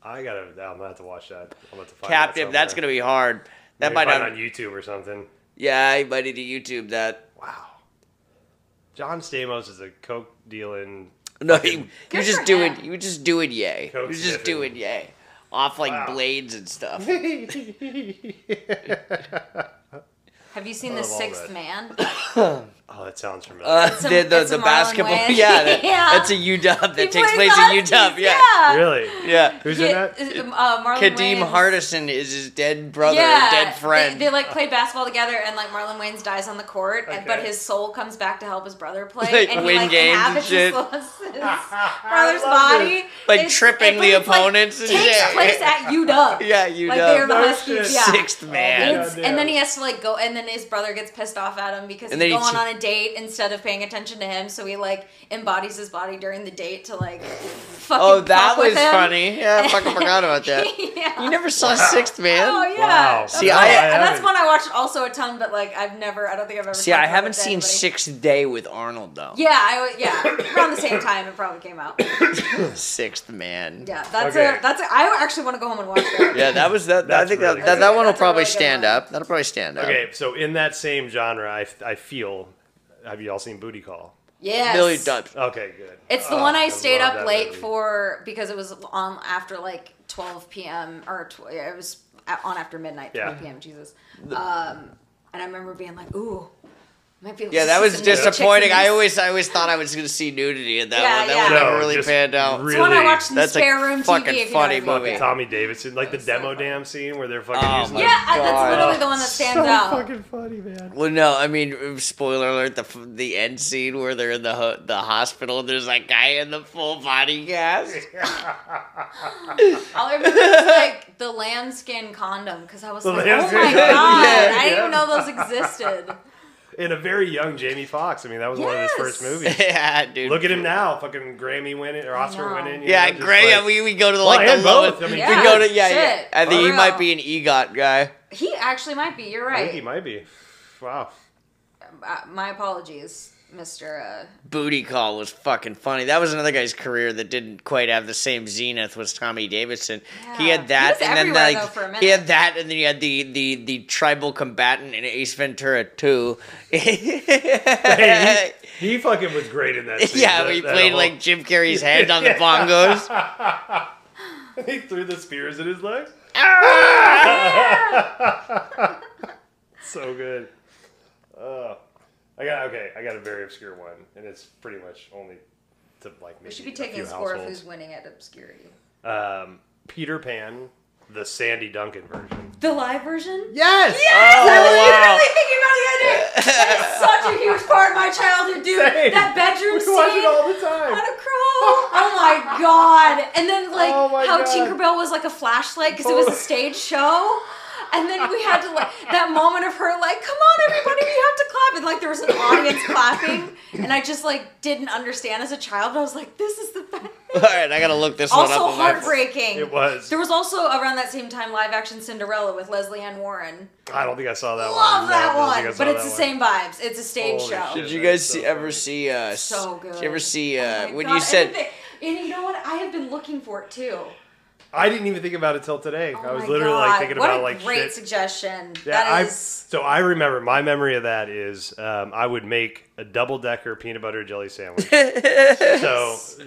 I'm gonna have to watch that. I'm gonna have to find Captive. That's gonna be hard. That might find not. on YouTube or something. Yeah, I might need to YouTube that. Wow. John Stamos is a coke dealing. No, fucking- he was Good just for doing. him. He was just doing yay. He Coke was just sniffing. doing yay. Off like Wow. blades and stuff. Have you seen The love all Sixth that. Man? Oh, that sounds familiar. It's a the Marlon basketball. Wayans. Yeah, Yeah. that's a UW. That He takes plays place the in UW. Huskies, Yeah. Really? Yeah. Who's in that? Marlon Kadeem Wayans. Hardison is his dead brother, Yeah, dead friend. They like play basketball together, and like Marlon Wayans dies on the court, but Okay. his soul comes back to help his brother play, Like, and he win like games and inhabits shit. his brother's love body, Like It's- tripping but the it's, like, opponents and takes shit. place at UW. Yeah, UW. Like they're the No Huskies. shit. Yeah. Sixth man. Goddamn. And then he has to like go, and then his brother gets pissed off at him because And he's then he going ch- on a date instead of paying attention to him. So he like embodies his body during the date to like fucking. Oh, that fuck with was him. funny. Yeah, I fucking forgot about that. Yeah. You never saw Sixth Man? Oh yeah. Wow. That's See, one- I that's haven't. one I watched also a ton, but like I don't think I've ever. See, talked I about haven't it to seen anybody. Sixth Day with Arnold though. Yeah, around the same time it probably came out. Sixth Man. Yeah, that's Okay. I actually want to go home and watch that. Yeah, that was that. I That's think really that good. that one will That's a probably really good stand one. up. That'll probably stand up. Okay, so in that same genre, I feel. Have you all seen Booty Call? Yes. Billy Dutch. Okay, good. It's the Oh, one I stayed love up that late movie. for because it was on after like 12 p.m. or it was on after midnight, 12 Yeah. p.m. Jesus. And I remember being like, ooh, might be able Yeah, to that see was some naked chicks in disappointing. I this. always thought I was going to see nudity in that Yeah, one. That yeah. one never No, really just panned out. really- It's one I watched in the That's a spare room fucking TV. If funny you know what I mean. movie. Tommy Davidson, like the That's so demo funny. dam scene where they're fucking Oh using my like, Yeah, that's God. literally the one that stands out. fucking funny, man. Well, no, I mean, spoiler alert: the end scene where they're in the hospital. And there's that guy in the full body cast. All I remember is like the lambskin condom because I was The like, oh lambskin my condom. god, Yeah, I didn't yeah. even know those existed. And a very young Jamie Foxx. I mean, that was one of his Yes. first movies. Yeah, dude. Look at him now, fucking Grammy winning or Oscar know. winning. you Yeah, know, just great. like- we go to the Well, like and the both. lowest. I mean, Yeah. We go to yeah. Shit, I think for he might real. be an EGOT guy. He actually might be. You're I think right. he might be. Wow. My apologies, Mr. Booty Call was fucking funny. That was another guy's career that didn't quite have the same zenith was Tommy Davidson. He Yeah. had that, He was and then everywhere, like though, for a minute. he had that, and then you had the tribal combatant in Ace Ventura 2. Hey, he fucking was great in that scene. Yeah, That- he that played whole- like Jim Carrey's head on the bongos. He threw the spears in his legs. So good. I got a very obscure one, and it's pretty much only to like maybe We should be a taking few a score of households. who's winning at obscurity. Peter Pan the Sandy Duncan version. The live version? Yes! Yes! Oh, I was wow. literally thinking about the other day. That is such a huge part of my childhood, dude. Same. That bedroom We watch scene. it all the time. On a crow. Oh my god. And then like Oh my how God. Tinkerbell was like a flashlight because it was a stage show. And then we had to like that moment of her like, come on everybody, we have to clap. And like there was an audience clapping. And I just like didn't understand as a child. But I was like, this is the best. All right, I gotta look this one Also up. On my- heartbreaking. It was. There was also around that same time live action Cinderella with Leslie Ann Warren. I don't think I saw that one. Love that No, I don't think I one, saw but it's that the one. same vibes. It's a stage Holy show. shit. Did you That's guys so ever funny. see? So good. Did you ever see? Oh my When God. you said? And you know what? I have been looking for it too. I didn't even think about it till today. Oh I was my literally God. like thinking what about a like great shit. suggestion. Yeah, That is So I remember my memory of that is I would make a double-decker peanut butter jelly sandwich.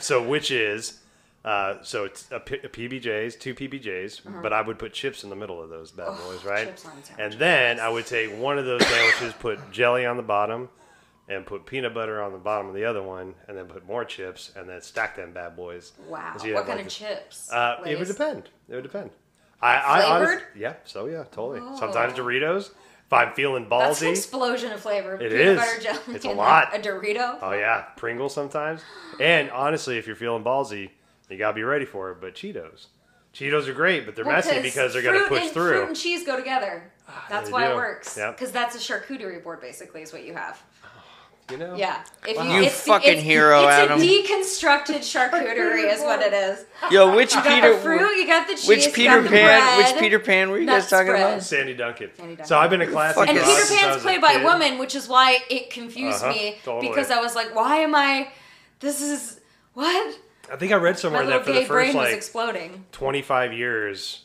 so which is so it's a PBJs, two PBJs, but I would put chips in the middle of those bad boys, right? chips on sandwiches. And then I would take one of those sandwiches, put jelly on the bottom, and put peanut butter on the bottom of the other one, and then put more chips, and then stack them bad boys. wow. So you'd What have, kind like, of chips? It would Lay's? depend. It would depend. I Flavored? yeah, so yeah, totally. Oh. Sometimes Doritos. If I'm feeling That's an ballsy. explosion of flavor. It Peanut is. butter jelly It's a and lot. a Dorito. Oh yeah, Pringles sometimes. And honestly, if you're feeling ballsy, you gotta be ready for it. But Cheetos are great, but they're messy because they're gonna push through. Fruit and cheese go together. That's they why do. it works. Yep. Because that's a charcuterie board, basically, is what you have. You know? Yeah. If Wow. You fucking hero, it's Adam. a deconstructed charcuterie, is what it is. Yo, which You got Peter? the fruit, you got the cheese, Which you Peter got the Pan? bread. Which Peter Pan were you Nut guys talking spread. about? Sandy Duncan. Sandy Duncan. So I've been a classic. And And Peter Peter since I Pan's was a played by a kid. woman, which is why it confused me. Totally. Because I was like, why am I... This is... What? I think I read My somewhere little that for gay the brain first was like exploding. 25 years,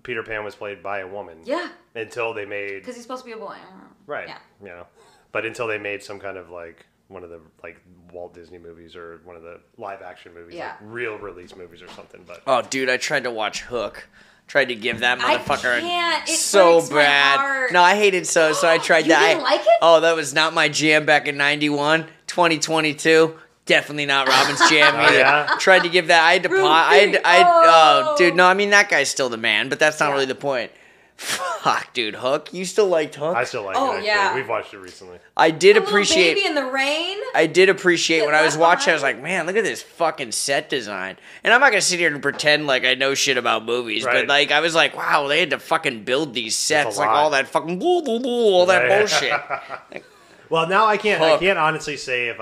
Peter Pan was played by a woman. Yeah. Until they made Because he's supposed to be a boy. I don't know. right. Yeah. You know, but until they made some kind of like one of the like Walt Disney movies or one of the live action movies, Yeah. like real release movies or something. But Oh, dude, I tried to watch Hook. Tried to give that I motherfucker can't. It so breaks my bad. heart. No, I hated so I tried You that. didn't like it? Oh, that was not my jam back in 91, 2022. Definitely not Robin's jam Oh, either. yeah? Tried to give that. I had to. Oh, dude. No, I mean that guy's still the man, but that's not Yeah. really the point. Fuck, dude. Hook. You still liked Hook? I still like Oh, it. Actually. yeah. We've watched it recently. I did A little appreciate. baby in the rain. I did appreciate when I was Left watching. I was Behind. like, man, look at this fucking set design. And I'm not gonna sit here and pretend like I know shit about movies, Right. but like I was like, wow, they had to fucking build these sets, like lot. all that fucking all that Right. bullshit. Well, now I can't Hook. honestly say if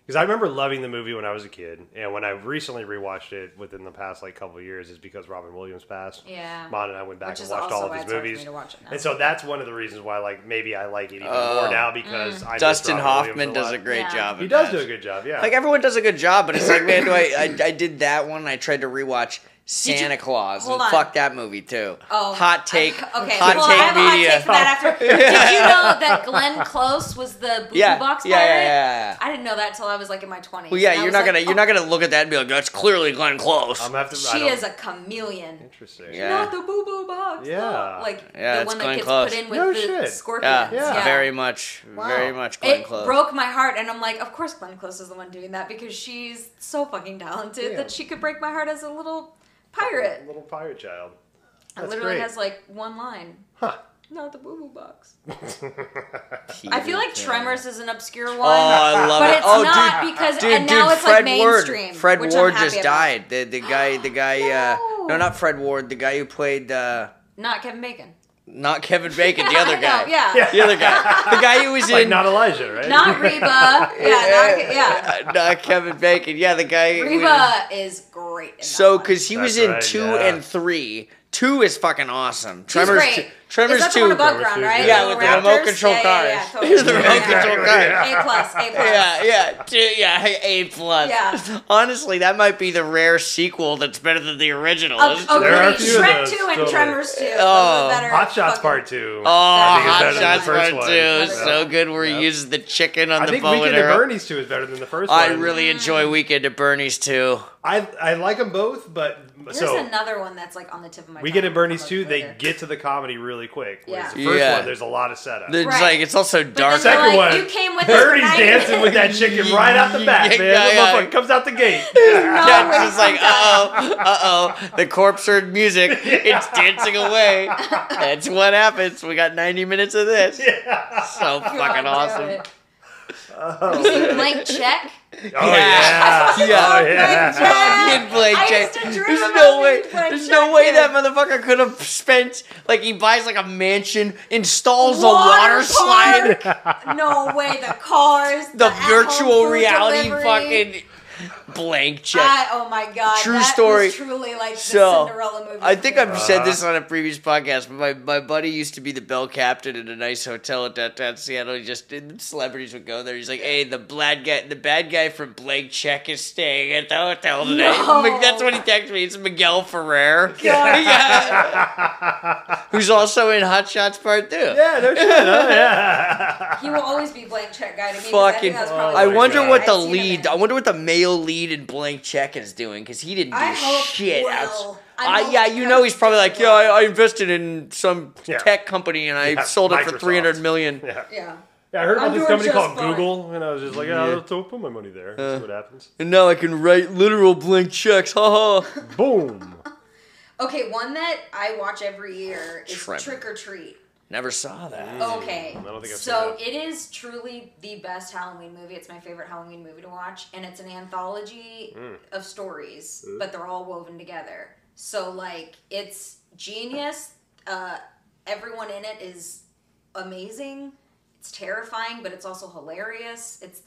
because I remember loving the movie when I was a kid, and when I recently rewatched it within the past like couple of years, is because Robin Williams passed. Yeah. Mon and I went back Which and is watched also all of why his it's hard for me movies, to watch it now. and so that's one of the reasons why like maybe I like it even more now because I miss Dustin Robin Williams Hoffman a does lot. a great Yeah. job. He at does that. do a good job, yeah. Like everyone does a good job, but it's like, man, I did that one. I tried to rewatch Santa Claus, hold and on. fuck that movie too. Oh, hot take. Okay, hot well, take I have a hot media. take for that after. Did you know that Glenn Close was the Boo Yeah, Box yeah, pirate? yeah. I didn't know that until I was like in my 20s. Well, yeah, And I you're was not like, gonna you're not gonna look at that and be like, that's clearly Glenn Close. I'm gonna have to. I She don't- is a chameleon. interesting. Yeah. Not the Boo Boo Box. Yeah. no. Like Yeah, the it's one that Glenn gets Close. put in with No the shit. scorpions. Yeah. Very much Glenn It Close. broke my heart, and I'm like, of course Glenn Close is the one doing that because she's so fucking talented Yeah. that she could break my heart as a little pirate. Little pirate child. It That's literally great. has like one line. Huh. Not the Boo Boo Box. Peter I feel like Pan. Tremors is an obscure one. Oh, I love but it. it's Oh, not dude, because dude, and now dude, it's Fred like Ward. mainstream. Fred which Ward I'm happy just about. died. The guy. No. No, not Fred Ward. The guy who played. Not Kevin Bacon. Not Kevin Bacon. The other I guy. know, yeah. The other guy. The guy who was Like in. not Elijah, right? Not Reba. Yeah. Not Kevin Bacon. Yeah, the guy. who was- Reba is great. In that So, one. because he was That's in right, 2 yeah. and 3. 2 is fucking awesome. She's Tremors. great. Tremors is that 2. the one above Tremors ground, 2 's right? good. Yeah, The with the little remote raptors? control Yeah, cars. yeah, totally. The remote control cars. A plus. Yeah, A plus. Yeah. Honestly, that might be the rare sequel that's better than the original. Agreed. There are a few of Shrek those, 2 and totally. Tremors 2. Oh. Those are better. Hot Shots fucking- Part 2. Oh, I think it's Hot better than the Shots first Part one. 2 is Yeah. so good where he Yep. uses the chicken on I the think bow and Weekend at arrow. Bernie's 2 is better than the first I one. really enjoy Weekend at Bernie's too. I like them both, but There's so another one that's like on the tip of my tongue. Weekend at Bernie's I'll 2, look they later. get to the comedy really really quick. Whereas Yeah. the first Yeah. one, there's a lot of setup. It's Right. like it's also But dark. then they're Second like, one, you came with Birdie's us for dancing with that chicken right out the back, man. Yeah. That motherfucker comes out the gate. Yeah, it's just like, uh-oh, the corpse heard music. It's dancing away. That's what happens. We got 90 minutes of this. So fucking awesome. You seen Blank Check? Oh, yeah. Yeah. Fucking Blake I Jack. used to dream There's about no way. being Blake There's no way that Jackson. motherfucker could have spent like he buys like a mansion, installs a water slide, park. No way. The cars. the at-home virtual food reality delivery. fucking Blank Check. Oh my god. True that story. Was truly like the So, Cinderella movie. I think for me. I've said this on a previous podcast, but my buddy used to be the bell captain in a nice hotel at downtown Seattle. He just celebrities would go there. He's like, "Hey, the bad guy from Blank Check is staying at the hotel today." No. That's what he texted me. It's Miguel Ferrer, God. who's also in Hot Shots Part 2. Yeah, no shit. Huh? Yeah. He will always be Blank Check guy to me. 'Cause I think Fucking, that's probably I my wonder God. what the I've seen him lead. in. I wonder what the male lead in Blank Check is doing because he didn't do I hope shit. well. I hope Yeah, you know he's probably like, yeah, well. I invested in some Yeah. tech company and I Yeah, sold it for Microsoft. 300 million. Yeah. Yeah. Yeah, I heard about I'm this doing company just called fine. Google, and I was just like, oh, I'll put my money there. See what happens. And now I can write literal blank checks. Haha. Boom. Okay, one that I watch every year is Shrimp. Trick or Treat. Never saw that. Okay, I don't think I've so seen it is truly the best Halloween movie. It's my favorite Halloween movie to watch, and it's an anthology of stories, but they're all woven together. So like, it's genius. Everyone in it is amazing. It's terrifying, but it's also hilarious. It's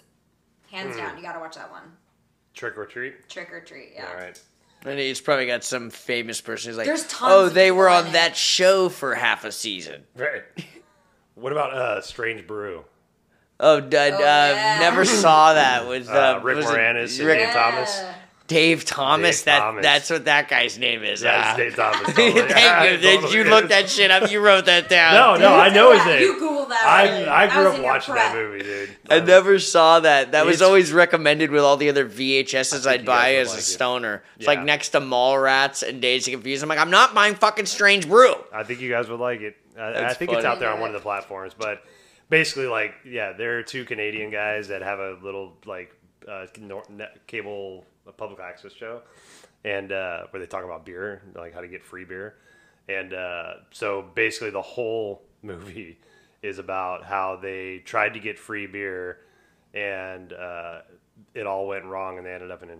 hands down. You gotta watch that one. Trick or treat? Trick or Treat. Yeah. All right. And he's probably got some famous person who's like, There's tons oh, of they were people on in it." that show for half a season. Right. What about Strange Brew? Oh, yeah. never saw that. With Rick was it Moranis and Rick- Dave Thomas. Dave Thomas. Dave Thomas. That's what that guy's name is. Yeah, it's Dave Thomas. Totally. Thank Yeah, you. it totally You is. looked that shit up. You wrote that down. No, I know his name. You Google that. I grew was up in your watching that prep. movie, dude. I never saw that. That was It's- always recommended with all the other VHSs I'd you buy guys would as a like it. stoner. It's Yeah. like next to Mallrats and Dazed and Confused. I'm like, I'm not buying fucking Strange Brew. I think you guys would like it. I That's think it's funny. out there on one of the platforms, but basically, like, yeah, there are two Canadian guys that have a little like cable public access show, and where they talk about beer, like how to get free beer, and so basically the whole movie is about how they tried to get free beer, and it all went wrong, and they ended up in an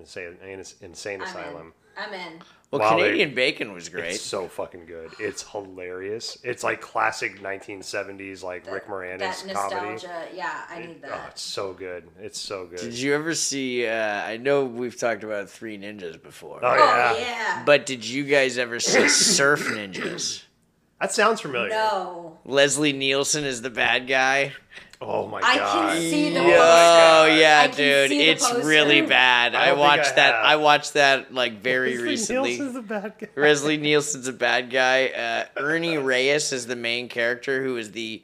insane asylum. I'm in. Well, Wow, Canadian Bacon was great. It's so fucking good. It's hilarious. It's like classic 1970s, like Rick Moranis That comedy. nostalgia. Yeah, I need Oh, that. it's so good. It's so good. Did you ever see? I know we've talked about Three Ninjas before, Oh, Oh, yeah. yeah. but did you guys ever see Surf Ninjas? That sounds familiar. No. Leslie Nielsen is the bad guy. Oh my I god. can see the Yo, poster. yeah, I can dude, see the it's poster. really bad. I I don't think watched I that. have. I watched that like very Leslie recently. Nielsen's a bad guy. Leslie Nielsen's a bad guy. Ernie Reyes is the main character, who is the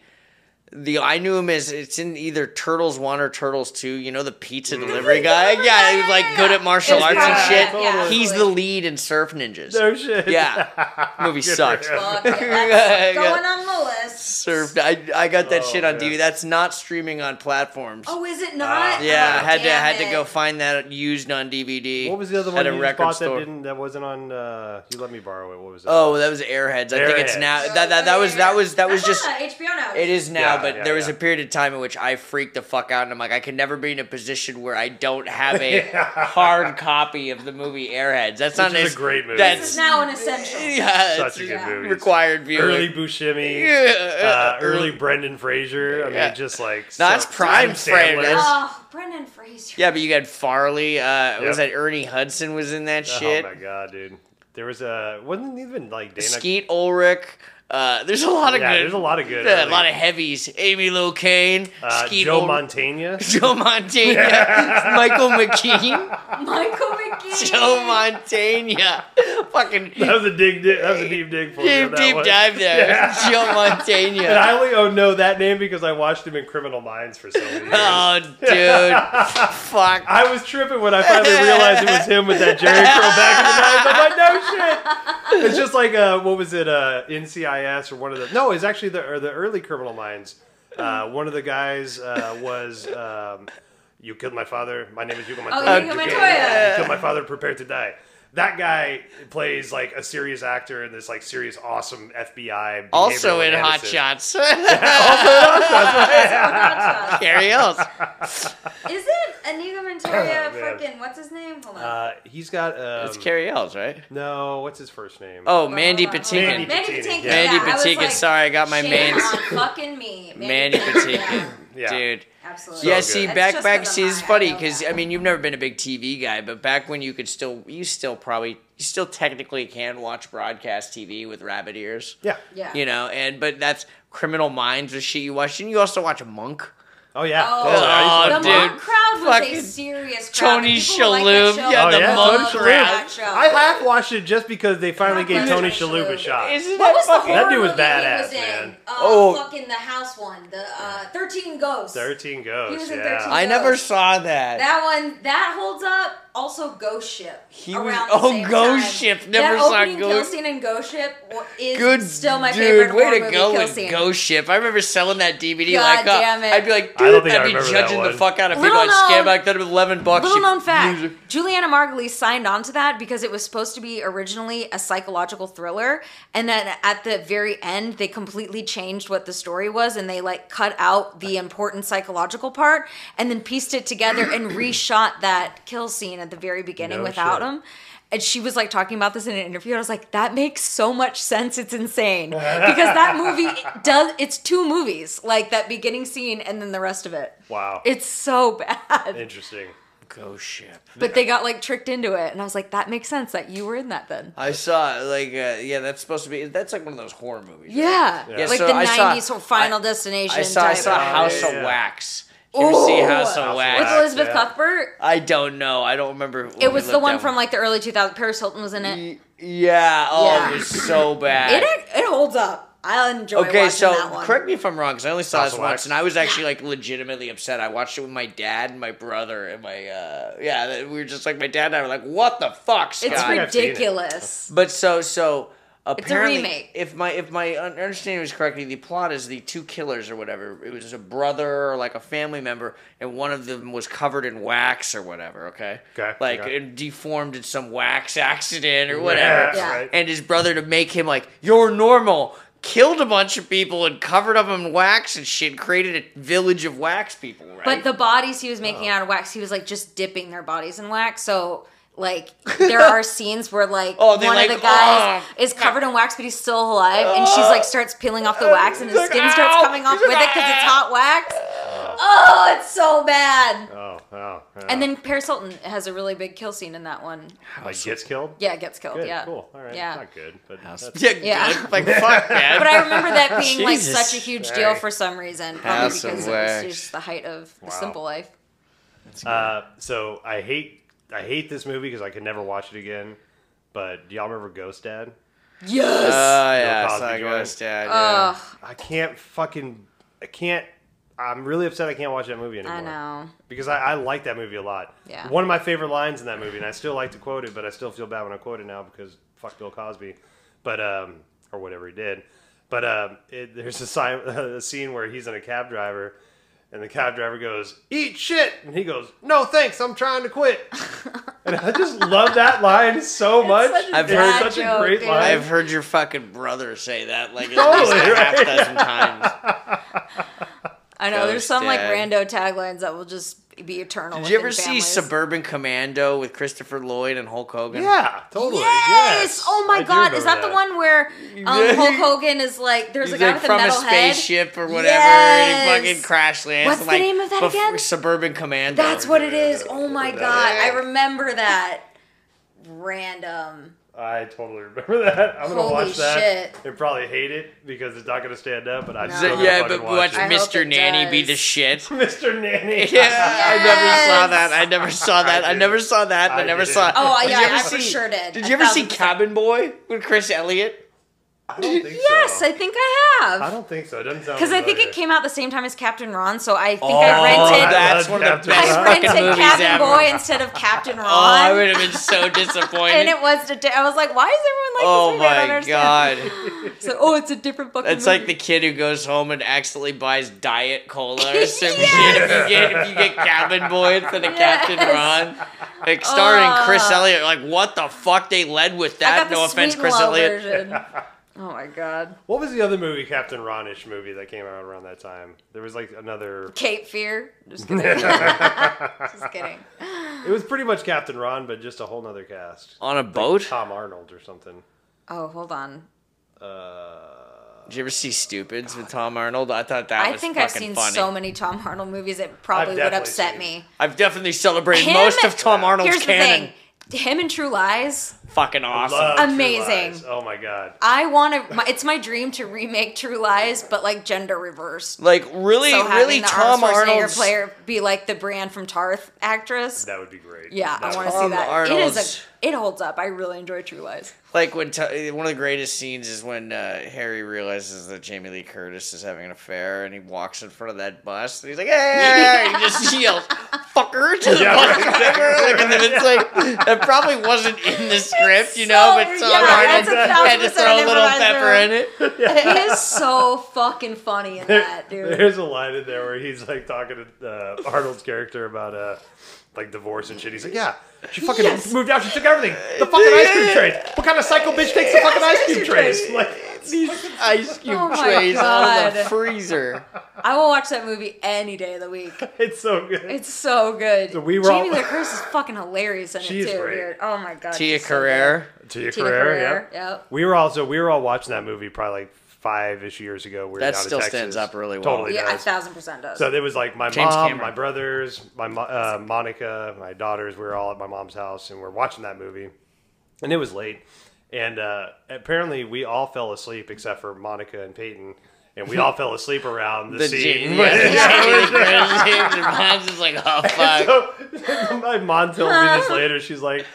I knew him as, it's in either Turtles 1 or Turtles 2. You know, the pizza delivery guy? Yeah, he was like good at martial It's arts and good. shit. Yeah, He's the absolutely. lead in Surf Ninjas. No shit. Yeah. Movie Good for sucks. him. Fuck, that's going on the list. Surf. I got that Oh, shit on man. DVD. That's not streaming on platforms. Oh, is it not? Yeah, Oh, I had damn to it. go find that used on DVD. What was the other at one a you just record bought store. that wasn't on you let me borrow it. What was it? Oh, that was Airheads. I think it's Airheads. now. That was That's just. on HBO now. It is now, Yeah, but yeah, there was yeah. a period of time in which I freaked the fuck out, and I'm like, I can never be in a position where I don't have a hard copy of the movie Airheads. That's not Which is as a great movie. This is That's now an essential. yeah, Such it's a good movie. required viewing. Early Buscemi, Yeah. early Brendan Fraser. I mean, Yeah. just like No, that's prime Adam Fred. Sandler. That's- Oh, Brendan Fraser. Yeah, but you got Farley. Was Yep. that Ernie Hudson was in that shit? Oh my god, dude! There was wasn't even like Dana. Skeet Ulrich. There's a lot of Yeah, good. there's a lot of good A early- lot of heavies. Amy Locane. Skeet Joe Ulrich. Montana. Joe Montana. Michael McKean. Michael McKean. Joe Montana. Fucking That was a dig. That was a deep dig for you. deep dive there. Yeah. Joe And Montana. I only know that name because I watched him in Criminal Minds for so many years. Oh, dude. Fuck. I was tripping when I finally realized it was him with that Jerry curl back in the 90s. I'm like, no shit. It's just like, what was it, NCIS or one of the... No, it's actually the early Criminal Minds. One of the guys was... you killed my father. My name is Hugo Montoya. Hugo Montoya. You killed my father. Prepare to die. That guy plays like a serious actor in this like serious, awesome FBI. Also in behavioral Hot analysis. Shots. Also in Hot Shots. Carrie Ells. Isn't Inigo Montoya Oh, man. fucking what's his name? Hold on. He's got. It's Carrie Ells, right? No, what's his first name? Oh, Mandy Mandy Patinkin. Patinkin. Mandy Yeah, I was Patinkin. like, Sorry, I got my shame mains. on fucking me. Mandy Patinkin. Yeah. Dude. Absolutely. Yeah, So see, good. That's back, just see, 'cause it's I'm funny high, I know because, that. I mean, you've never been a big TV guy, but back when you still technically can watch broadcast TV with rabbit ears. Yeah. Yeah. You know, but that's Criminal Minds, the shit you watch. Didn't you also watch Monk? Oh yeah. Oh, the dude. Monk crowd was Fucking a serious crowd. Tony People like that Shalhoub. show. Yeah, Oh, the yeah, Monk Tony crowd. That show. I half watched it just because they finally God gave bless Tony Tony Shalhoub a Shalhoub. shot. Isn't What was the fucking- horror That dude was movie badass, he was man. in? Oh. Fucking the house one. The 13 Ghosts. 13 Ghosts. He was in yeah. 13 I never saw that. That one, that holds up. Also, Ghost Ship. He was- around oh, the same Ghost time. Ship. Never that saw opening kill Ghost- scene in Ghost Ship is Good, still my dude, favorite horror way to movie go kill with scene. Ghost Ship. I remember selling that DVD God like, damn it. I'd be like, I don't dude, think I I'd be remember that judging the one. fuck out of people Little on known- scam back then with $11. Little known fact, Loser. Juliana Margulies signed on to that because it was supposed to be originally a psychological thriller, and then at the very end, they completely changed what the story was, and they like cut out the important psychological part, and then pieced it together and reshot that kill scene at the very beginning No without shit. him. And she was like talking about this in an interview. And I was like, that makes so much sense. It's insane because that movie it's two movies, like that beginning scene and then the rest of it. Wow. It's so bad. Interesting. Ghost Ship. But they got like tricked into it, and I was like, "That makes sense that you were in that then." I saw that's supposed to be. That's like one of those horror movies. Right? Yeah, Yeah. like So the I saw- '90s or Final Destination. I type. saw House yeah, of yeah. Wax. Did you ever see Ooh. House of House of Wax? with Wax. Elizabeth Yeah. Cuthbert. I don't know. I don't remember. when It we was the looked one at from like the early 2000s. Paris Hilton was in it. Yeah. Oh, Yeah. it was so bad. It holds up. I enjoy Okay, watching so that one. correct me if I'm wrong, because I only saw House this of once, Wax. and I was actually like legitimately upset. I watched it with my dad and my brother and my we were just like my dad and I were like, "What the fuck, Scott?" It's think I've seen it. ridiculous. But so apparently, remake. if my understanding was correctly, the plot is the two killers or whatever. It was a brother or like a family member, and one of them was covered in wax or whatever. Okay, Okay, okay. and deformed in some wax accident or whatever. Yeah, Yeah. right. And his brother, to make him like, "You're normal," killed a bunch of people and covered them in wax and shit, created a village of wax people, right? But the bodies he was making out of wax, he was like just dipping their bodies in wax. So like there are scenes where like Oh, one they're like, of the guys "Oh, is covered in wax, but he's still alive, and she's like starts peeling off the wax, and his He's like, skin starts "Ow!" coming off He's with like, it because it's "Ah!" hot wax. Oh, it's so bad. Oh, yeah. And then Paris Hilton has a really big kill scene in that one. like gets killed. Yeah, gets killed. Good, yeah, cool. All right, Yeah. not good, but that's, Yeah. Good. Like fuck, man. But I remember that being like Jesus. such a huge deal Sorry. for some reason, probably House of because it Wax. was just the height of the Wow. simple life. so I hate this movie because I could never watch it again. But do y'all remember Ghost Dad? Yes. Yeah, Cosby I saw joint. Ghost Dad. Yeah. I can't. I'm really upset I can't watch that movie anymore. I know. Because I like that movie a lot. Yeah. One of my favorite lines in that movie, and I still like to quote it, but I still feel bad when I quote it now because fuck Bill Cosby, but or whatever he did. But there's a scene where he's in a cab driver, and the cab driver goes, "Eat shit," and he goes, "No thanks, I'm trying to quit." And I just love that line so much. such a I've It's heard- such joke, a great dude. line. I've heard your fucking brother say that like at Totally, least a half right? dozen times. I know. There's Ghost some like Dad. rando taglines that will just be eternal. Did you ever within see families. Suburban Commando with Christopher Lloyd and Hulk Hogan? Yeah, totally. Yes! Oh my I do god! Is that remember the one where Hulk Hogan is like? There's He's a guy like with a from metal a head. spaceship or whatever, Yes! and he fucking crash lands. What's the like, name of that before- again? Suburban Commando. That's what it is. Oh my god! I remember that. Random. I totally remember that. I'm gonna Holy watch that shit. and probably hate it because it's not gonna stand up. But I'm No. still gonna Yeah, fucking but watch watch I it. hope Mr. it Nanny be does. the shit. Mr. Nanny. Yeah, I never saw that. I never saw that. I did. never saw that. I I never did. saw it. Oh, Did yeah, you ever I for see- sure did. Did you ever see 1000%. Cabin Boy with Chris Elliott? I don't think Yes, so. I think I have. I don't think so. It doesn't sound Because I think familiar. it came out the same time as Captain Ron, so I think Oh, I rented. that's one of the Captain best Ron. I fucking rented movies Cabin ever. Boy instead of Captain Ron. Oh, I would have been so disappointed. and it was I was like, why is everyone like Oh this movie? I don't my understand. god. So, oh, it's a different fucking That's movie. like the kid who goes home and accidentally buys Diet Cola or some Yes. shit. If you get Cabin Boy instead of Yes. Captain Ron. Like starring Chris Oh. Elliott. Like, what the fuck? They led with I that. got the No offense, Sweet Chris and Low Elliott. version. Oh my god. What was the other movie, Captain Ron-ish movie that came out around that time? There was like another. Cape Fear. Just kidding. Just kidding. It was pretty much Captain Ron, but just a whole nother cast. On a Like boat? Tom Arnold or something. Oh, hold on. Did you ever see Stupids with Tom Arnold? I thought that I was think fucking I've seen funny. so many Tom Arnold movies, it probably I've would definitely upset seen- me. I've definitely celebrated Him- most of Tom Arnold's Here's canon. the thing. Him and True Lies. Fucking awesome. Love True Amazing. Lies. Oh my god. I want to. It's my dream to remake True Lies, but like gender reversed. Like really, So having really, the Tom Arnold Schwarzenegger Arnold's player be like the Brienne from Tarth actress. That would be great. Yeah, That I would want to be- see Tom that. Arnold's- It holds up. I really enjoy True Lies. like when one of the greatest scenes is when Harry realizes that Jamie Lee Curtis is having an affair, and he walks in front of that bus, and he's like, "Hey!" He just yells, "Fucker!" to the Yeah, bus right. driver. Like, and then it's like that probably wasn't in the script, you know, but Tom that's Arnold a had to 1000% throw a little improvised pepper in it. He is so fucking funny in that, dude. There's a line in there where he's like talking to Arnold's character about like divorce and shit. He's like, "Yeah, she fucking moved out. She took everything. The fucking ice cream trays. What kind of psycho bitch takes the fucking ice cream trays?" Like, These ice cube Oh my trays out of the God. freezer. I will watch that movie any day of the week. it's so good. It's so good. So we were Jamie all- Lee Curtis is fucking hilarious in She's it too, great. dude. Oh my god. Tia she's so Carrere. Tia good. Tia Carrere, Carrere. yeah. Yep. We were all watching that movie probably like 5-ish years ago. We were That down in still Texas. stands up really well. Totally Yeah, does. 1000% does. So it was like my James mom, Cameron. my brothers, my Monica, my daughters. We were all at my mom's house and we're watching that movie, and it was late, and apparently we all fell asleep except for Monica and Peyton, and we all fell asleep around the scene. Jamie Lee Curtis scene. Your mom's just like, oh fuck. So my mom tells me this later. She's like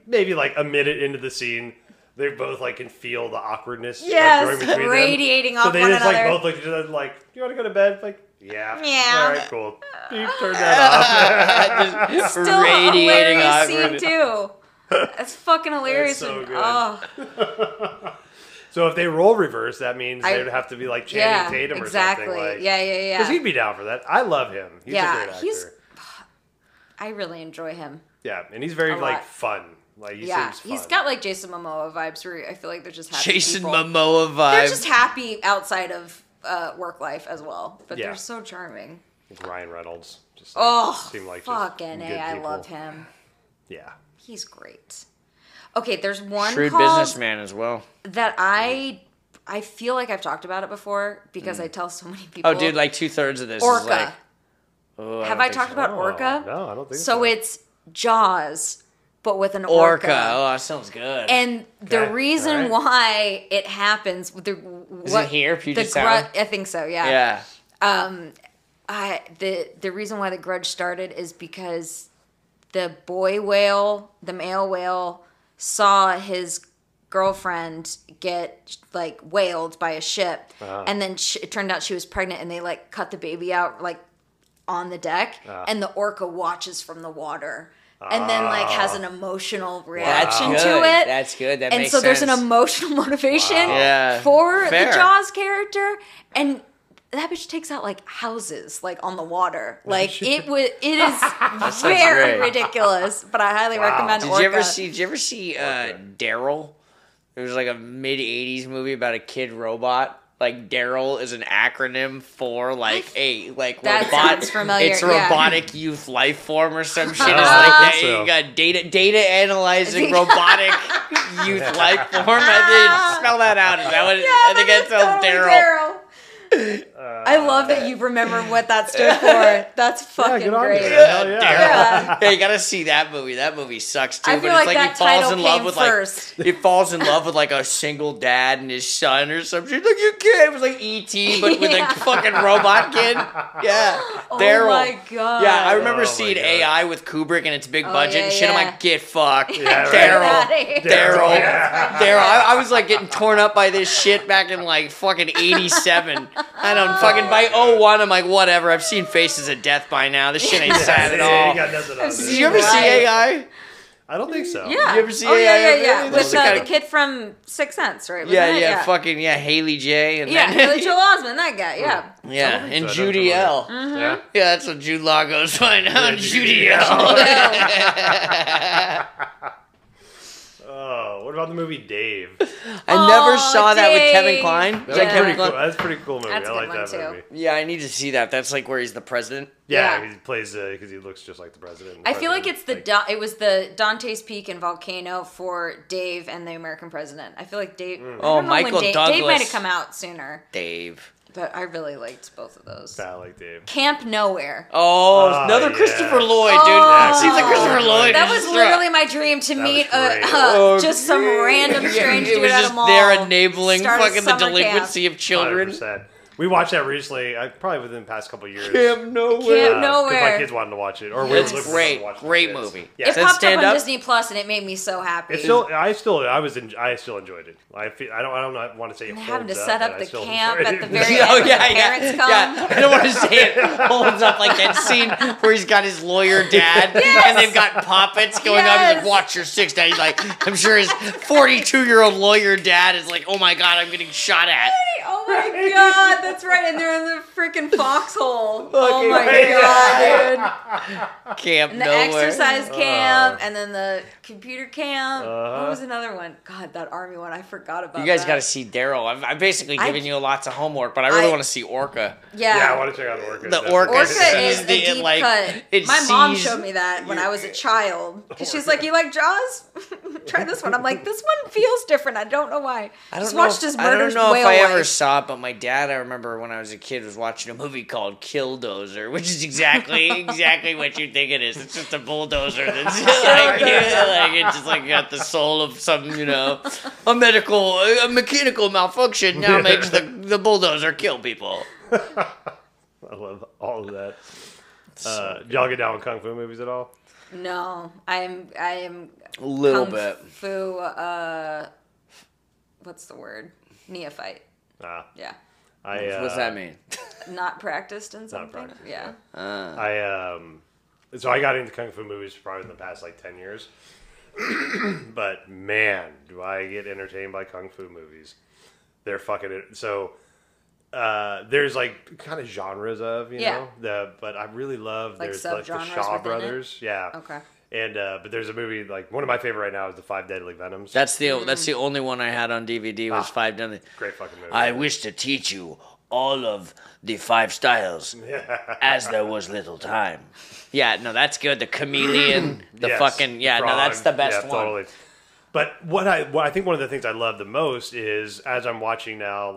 maybe like a minute into the scene, they both like can feel the awkwardness Yes, going between radiating them. So off they one just like another. both look at each other like, "Do you want to go to bed?" Like, yeah. Yeah. All right, cool. Beep, turn that off. Just Still radiating a hilarious scene awkward. too. That's fucking hilarious. That's so and- good. Oh, So if they roll reverse, that means I- they would have to be like Channing yeah, Tatum or exactly. something. Like, yeah. Because he'd be down for that. I love him. He's a great actor. I really enjoy him. Yeah, and he's very A like lot. fun. Like he Yeah, seems fun. he's got like Jason Momoa vibes where I feel like they're just happy Jason people. Momoa They're vibe. just happy outside of work life as well, but Yeah. they're so charming. Ryan Reynolds. Just like, Oh, seem like just fucking good A, I people. love him. Yeah. He's great. Okay, there's one Shrewd called businessman as well. that I feel like I've talked about it before because I tell so many people. Oh, dude, like 2/3 of this Orca. is like. Oh, Have don't I think talked so. about Oh, Orca? no, I don't think So so. it's Jaws, but with an Orca? orca. Oh, that sounds good. And the Okay, reason alright. why it happens, Is it here, Puget Sound? I think so. Yeah. Yeah. The reason why the Grudge started is because the boy whale, the male whale, saw his girlfriend get like whaled by a ship, and then it turned out she was pregnant, and they like cut the baby out like on the deck, and the orca watches from the water. And then, like, has an emotional reaction That's to good. it. That's good. That And makes so there's an sense. emotional motivation Yeah. for Fair. the Jaws character, and that bitch takes out like houses like on the water. Like it is very great. ridiculous. But I highly recommend Did Orca. you ever see Daryl? It was like a mid '80s movie about a kid robot. Like Daryl is an acronym for like That sounds familiar, It's a yeah. robotic youth life form or some shit. It's Oh, like I that. think so. You got data analyzing robotic youth life form. I didn't spell that out. Is that what? I think that spells Daryl. I love that you remember what that stood for. That's fucking good on great. you. Hell yeah. Yeah. Yeah, you gotta see that movie. That movie sucks too. I feel but it's like that he falls title in love came with first. like he falls in love with like a single dad and his son or some shit. Like you can't. It was like E.T. but with a fucking robot kid. Yeah, Oh my god. Yeah, I remember Oh my seeing God. AI with Kubrick and its big budget yeah, and shit. I'm yeah. like, get fucked, Yeah, right. Daryl. Daryl. Daryl. I was like getting torn up by this shit back in like fucking 87. I don't fucking by 01, I'm like, whatever. I've seen Faces of Death by now. This shit ain't sad at You all. got nothing on Did this. you ever see AI? I don't think so. Yeah. You ever see oh AI? yeah. Really? With That's the kind the of- kid from Sixth Sense, right? Wasn't Yeah, it? yeah, fucking Haley J. And Yeah, then- Haley Joel Osment, that guy. Yeah. Yeah, think and so, I don't Judy remember. L. Yeah. Yeah, that's what Jude Law goes by now. Yeah, Judy L. Oh, what about the movie Dave? I never saw that with Kevin Dave. Kline. That Is was that Kevin pretty cool. Kline? That's a pretty cool movie. That's a I good like one, that too. movie. Yeah, I need to see that. That's like where he's the president. Yeah, Yeah. he plays because he looks just like the president. I feel like it's it was the Dante's Peak and Volcano for Dave and the American President. I feel like Dave. I don't Oh, know Michael when Dave Douglas. might have come out sooner, Dave. but I really liked both of those. I like Dave. Camp Nowhere. Oh, Oh, another yeah. Christopher Lloyd, dude. Oh. Seems like Christopher Lloyd. That is was literally my dream to was meet great. just some random strange It dude was at a just mall. there enabling Start a fucking the summer delinquency of children. 100%. We watched that recently, probably within the past couple of years. Camp Nowhere. Camp 'cause Nowhere. my kids wanted to watch it, or we It's were looking great. to watch it with Great kids. movie. Yeah. It Does it popped up stand on up? Disney Plus and it made me so happy. It's still, I still enjoyed it. I don't want to say it having to holds set but up I the still camp enjoyed at the it. very Oh, end when yeah, the yeah, parents come. yeah. I don't want to say it holds up like that scene where he's got his lawyer dad and they've got puppets going up. He's like, watch your six. Now he's like, I'm sure his 42-year-old lawyer dad is like, oh my God, I'm getting shot at. Oh my god, that's right. And they're in the freaking foxhole. Oh Fucking my right. god, dude. Camp And the Nowhere. exercise camp, and then the computer camp. Uh-huh. What was another one? God, that army one. I forgot about You guys that. got to see Daryl. I've basically given you lots of homework, but I really want to see Orca. Yeah. Yeah, I want to check out Orca. The Orca Orca sees is the- a deep like, cut. it My mom sees- showed me that when I was a child. Because she's like, you like Jaws? Try this one. I'm like, this one feels different. I don't know why. I Just don't know watched if- his I murder's don't know whale if I ever wife. saw it, but my dad, I remember when I was a kid, was watching a movie called Killdozer, which is exactly what you think it is. It's just a bulldozer that's like it's just like got the soul of some, a mechanical malfunction now makes the bulldozer kill people. I love all of that. Do y'all get down with kung fu movies at all? No, I am A little kung bit. fu. What's the word? Neophyte. Yeah, What's that mean? not practiced in something. practiced, Yeah. So I got into kung fu movies probably in the past 10 years. But man, do I get entertained by kung fu movies. They're fucking so there's kind of genres of, but I really love Like there's the subgenres Shaw within it? brothers. Yeah. Okay. And but there's a movie one of my favorite right now is The Five Deadly Venoms. That's the only one I had on DVD was Five Deadly. Great fucking movie. I wish to teach you all of the 5 styles as there was little time. Yeah, no, that's good. The chameleon, the Yes, fucking no, that's the best one. Totally. But what I think one of the things I love the most is as I'm watching now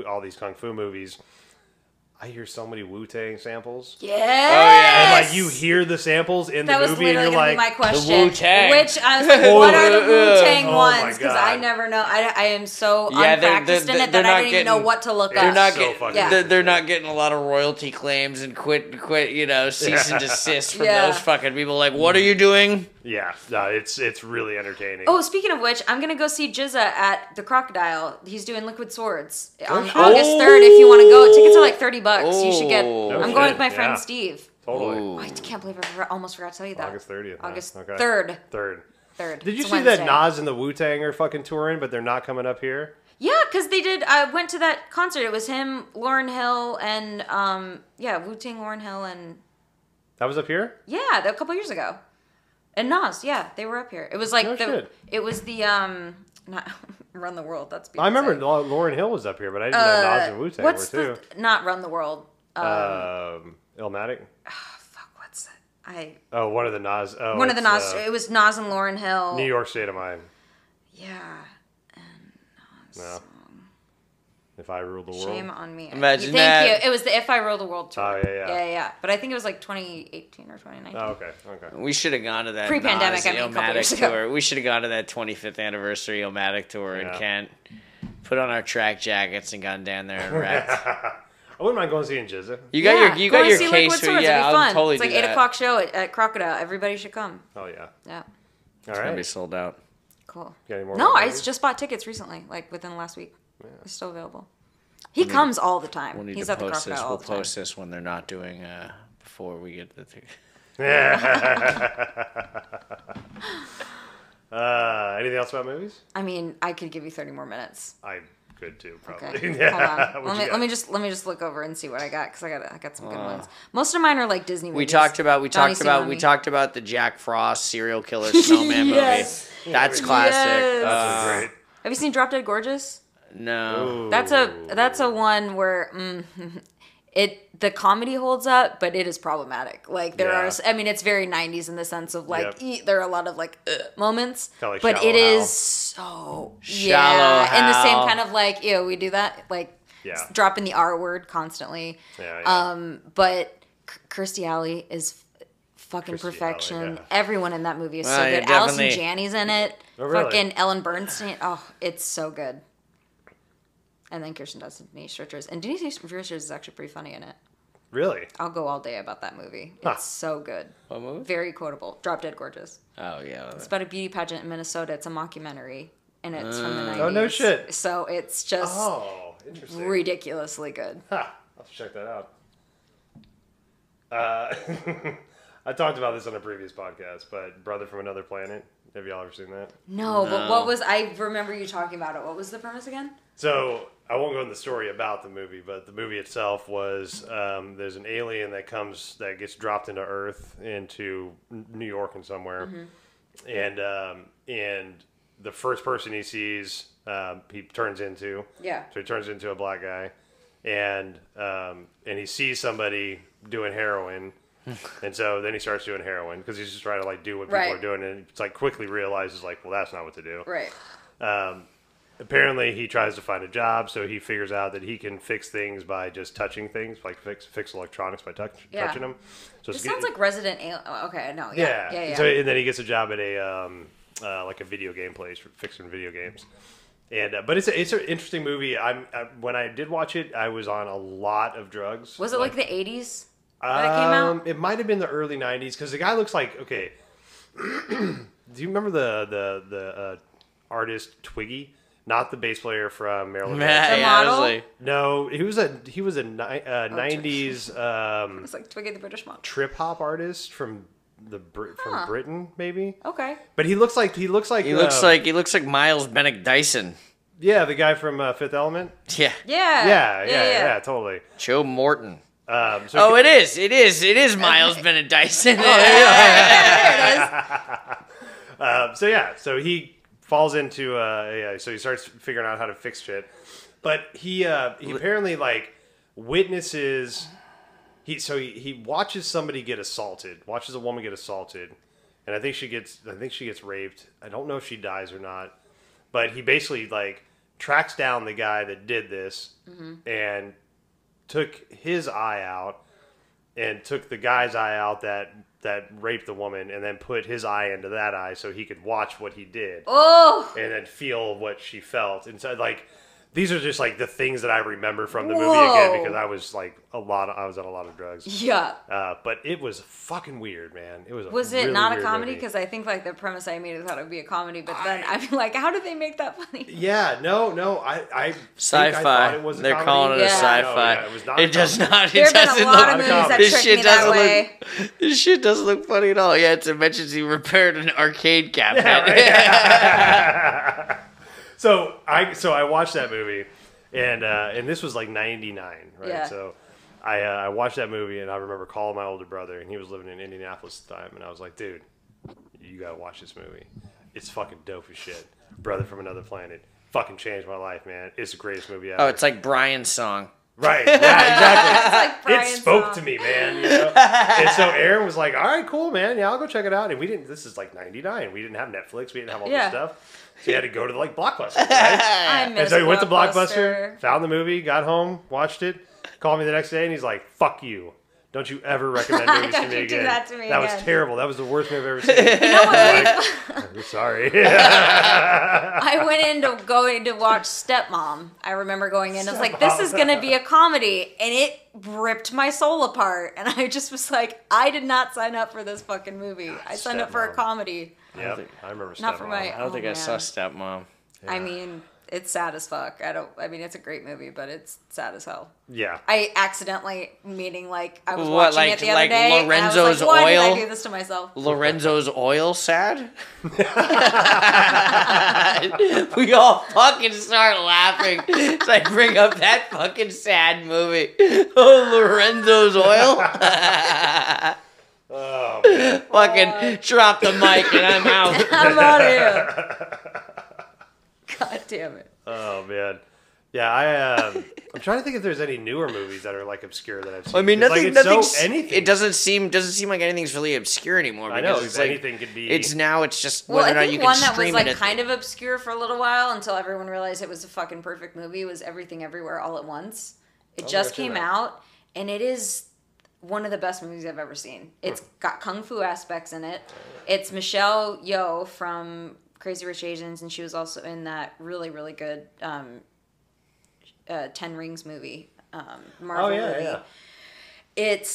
all these kung fu movies, I hear so many Wu-Tang samples. Yes. And you hear the samples in That the was movie and literally you're going to be my like, question. Wu-Tang. Which I was like, what are the Wu-Tang Oh my ones? Because I God. never know. I am so Yeah, they're- unpracticed in they're it that not I don't even know getting- what to look They're up. not So getting fucking Yeah. they're not getting a lot of royalty claims and quit cease and desist from Yeah. those fucking people. Like, what are you doing? yeah, no, it's really entertaining. Oh, speaking of which, I'm going to go see Jizza at the Crocodile. He's doing Liquid Swords on shit. August 3rd if you want to go. Tickets are like $30. You should get... Oh. I'm No going shit, with my friend yeah. Steve. Totally. Ooh. Oh, I can't believe I almost forgot to tell you that. August 30th. August okay. 3rd. Third. 3rd. Did you It's see Wednesday. that Nas and the Wu-Tang are fucking touring, but they're not coming up here? Yeah, because they did. I went to that concert. It was him, Lauryn Hill, and Wu-Tang, Lauryn Hill, and That was up here? a couple years ago. And Nas, yeah, they were up here. It was like No shit. it was the not Run the World. That's I remember Beyonce. Lauryn Hill was up here, but I didn't know Nas and Wu-Tang What's were too. not Run the World? Illmatic? Fuck, what's it? Oh, one of the Nas. Oh, One of the it's, Nas. It was Nas and Lauryn Hill. New York State of Mind. Yeah. And Nas. No. If I Rule the World. Shame on me. Imagine Thank that. you. It was the If I Rule the World tour. Oh, yeah. But I think it was like 2018 or 2019. Oh, okay. We should have gone to that Pre-pandemic, I mean, a couple years ago. tour. We should have gone to that 25th anniversary Illmatic tour in Kent. Put on our track jackets and gone down there and wrecked. I wouldn't mind going to see Jizza. You got your see case Liquid for Swords. yeah. It'd be I'll fun. totally It's like do 8 that. o'clock show at Crocodile. Everybody should come. Oh yeah. Yeah. All It's right. gonna be sold out. Cool. Got any more No, I movies? just bought tickets recently, like within the last week. It's still available. He comes all the time. We'll need He's to at the post this. Crocodile all We'll the time. post this when they're not doing before we get the ticket. Anything else about movies? I mean, I could give you 30 more minutes. I could too, probably. Okay. Yeah. Hold What on. you got? Let me just look over and see what I got because I got some good ones. Most of mine are like Disney movies. We talked about the Jack Frost serial killer snowman Yes. movie. That's classic. Yes. That's great. Have you seen Drop Dead Gorgeous? No. Ooh. That's a one where the comedy holds up, but it is problematic. Like there Yeah. are, I mean, it's very 90s in the sense of like there are a lot of like moments, Kinda like but Shallow it Hal. is so Shallow in the same Hal. kind of like we do that like dropping the R word constantly. Yeah. But Kirstie Alley is fucking Kirstie perfection. Alley, yeah. Everyone in that movie is so Well, yeah, good. Allison definitely. Janney's in it. Oh, really? Fucking Ellen Bernstein. Oh, it's so good. And then Kirsten Dunst and Denise Richards. And Denise Richards is actually pretty funny in it. Really? I'll go all day about that movie. Huh. It's so good. What movie? Very quotable. Drop Dead Gorgeous. Oh yeah. It's about a beauty pageant in Minnesota. It's a mockumentary. And it's from the 90s. Oh, no shit. So it's just Oh, interesting. ridiculously good. Huh. I'll have to check that out. I talked about this on a previous podcast, but Brother from Another Planet. Have y'all ever seen that? No, but what was... I remember you talking about it. What was the premise again? So I won't go into the story about the movie, but the movie itself was there's an alien that gets dropped into Earth, into New York and somewhere, and the first person he sees he turns into so he turns into a black guy, and he sees somebody doing heroin. And so then he starts doing heroin because he's just trying to like do what people are doing, and it's like quickly realizes like, well, that's not what to do. Right. Apparently, he tries to find a job, so he figures out that he can fix things by just touching things, like fix electronics by touching them. So It sounds like Resident Alien. Oh, okay, no, yeah. So and then he gets a job at a like a video game place for fixing video games. And but it's an interesting movie. When I did watch it, I was on a lot of drugs. Was it like the 80s that it came out? It might have been the early 90s because the guy looks like okay. Do you remember the artist Twiggy? Not the bass player from Maryland. The model? No, he was a 90s It's like Twiggy the British model. trip hop artist from from Britain, maybe. Okay. But he looks like He looks like Miles Bennett Dyson. yeah, the guy from Fifth Element. Yeah. Yeah, totally. Joe Morton. So It is Miles Bennett Dyson. So he falls into so he starts figuring out how to fix shit, but he apparently like witnesses. He watches somebody get assaulted, watches a woman get assaulted, and I think she gets raped. I don't know if she dies or not, but he basically like tracks down the guy that did this and took his eye out and took the guy's eye out that raped the woman, and then put his eye into that eye so he could watch what he did. Oh. And then feel what she felt. And so like these are just like the things that I remember from the movie again because I was like I was on a lot of drugs. Yeah. But it was fucking weird, man. It was. Was really it not a weird comedy? movie. Because I think like the premise I immediately thought it would be a comedy, but then I'm like, how did they make that funny? Yeah, no. I Sci-fi. think I thought it was a They're comedy. calling it a Yeah. sci-fi. No, yeah, it was not It a does comedy. not. There It have been a doesn't lot look. of movies that This tricked shit me that doesn't way. look. This shit doesn't look funny at all. Yeah, it mentions he repaired an arcade cabinet. Yeah, right. So I watched that movie, and this was like '99, right? Yeah. So I watched that movie, and I remember calling my older brother, and he was living in Indianapolis at the time, and I was like, dude, you gotta watch this movie. It's fucking dope as shit. Brother from Another Planet. Fucking changed my life, man. It's the greatest movie ever. Oh, it's like Brian's song. Right. Yeah, exactly. It's like It Brian's spoke song. to me, man. You know? And so Aaron was like, all right, cool, man. Yeah, I'll go check it out. And we didn't, this is like 99. We didn't have Netflix. We didn't have all this stuff. So you had to go to like Blockbuster, right? I miss And so he went to Blockbuster. Blockbuster, found the movie, got home, watched it, called me the next day, and he's like, fuck you. Don't you ever recommend movies to Don't me you do again. that to me That was again. terrible. That was the worst movie I've ever seen. You know what? I'm sorry. I went in to watch Stepmom. I remember going in. I was like, this is going to be a comedy. And it ripped my soul apart. And I just was like, I did not sign up for this fucking movie. I signed up for a Stepmom. comedy. Yep, I remember Not for Stepmom. my- I don't think I saw man. Stepmom. Yeah. I mean, it's sad as fuck. I mean, it's a great movie, but it's sad as hell. Yeah. I accidentally, meaning like I was What, watching like- it the other like day. Lorenzo's and I was like, why Oil? did I do this to myself? Lorenzo's Oil sad? We all fucking start laughing as I bring up that fucking sad movie. Oh, Lorenzo's Oil? Oh, man. Fucking drop the mic and I'm out. I'm out of here. God damn it. Oh, man. Yeah, I'm trying to think if there's any newer movies that are like obscure that I've seen. I mean, 'Cause, like, nothing. it's Nothing's. so anything. It doesn't seem like anything's really obscure anymore. I Because know, it's like anything could be. it's now. It's just Well, whether or I not think you can one that was stream like it. kind of obscure for a little while until everyone realized it was a fucking perfect movie was Everything Everywhere All at Once. It Oh, just I've seen came that. out, and it is one of the best movies I've ever seen. It's got kung fu aspects in it. It's Michelle Yeoh from Crazy Rich Asians, and she was also in that really, really good 10 Rings movie, Marvel movie. Yeah. It's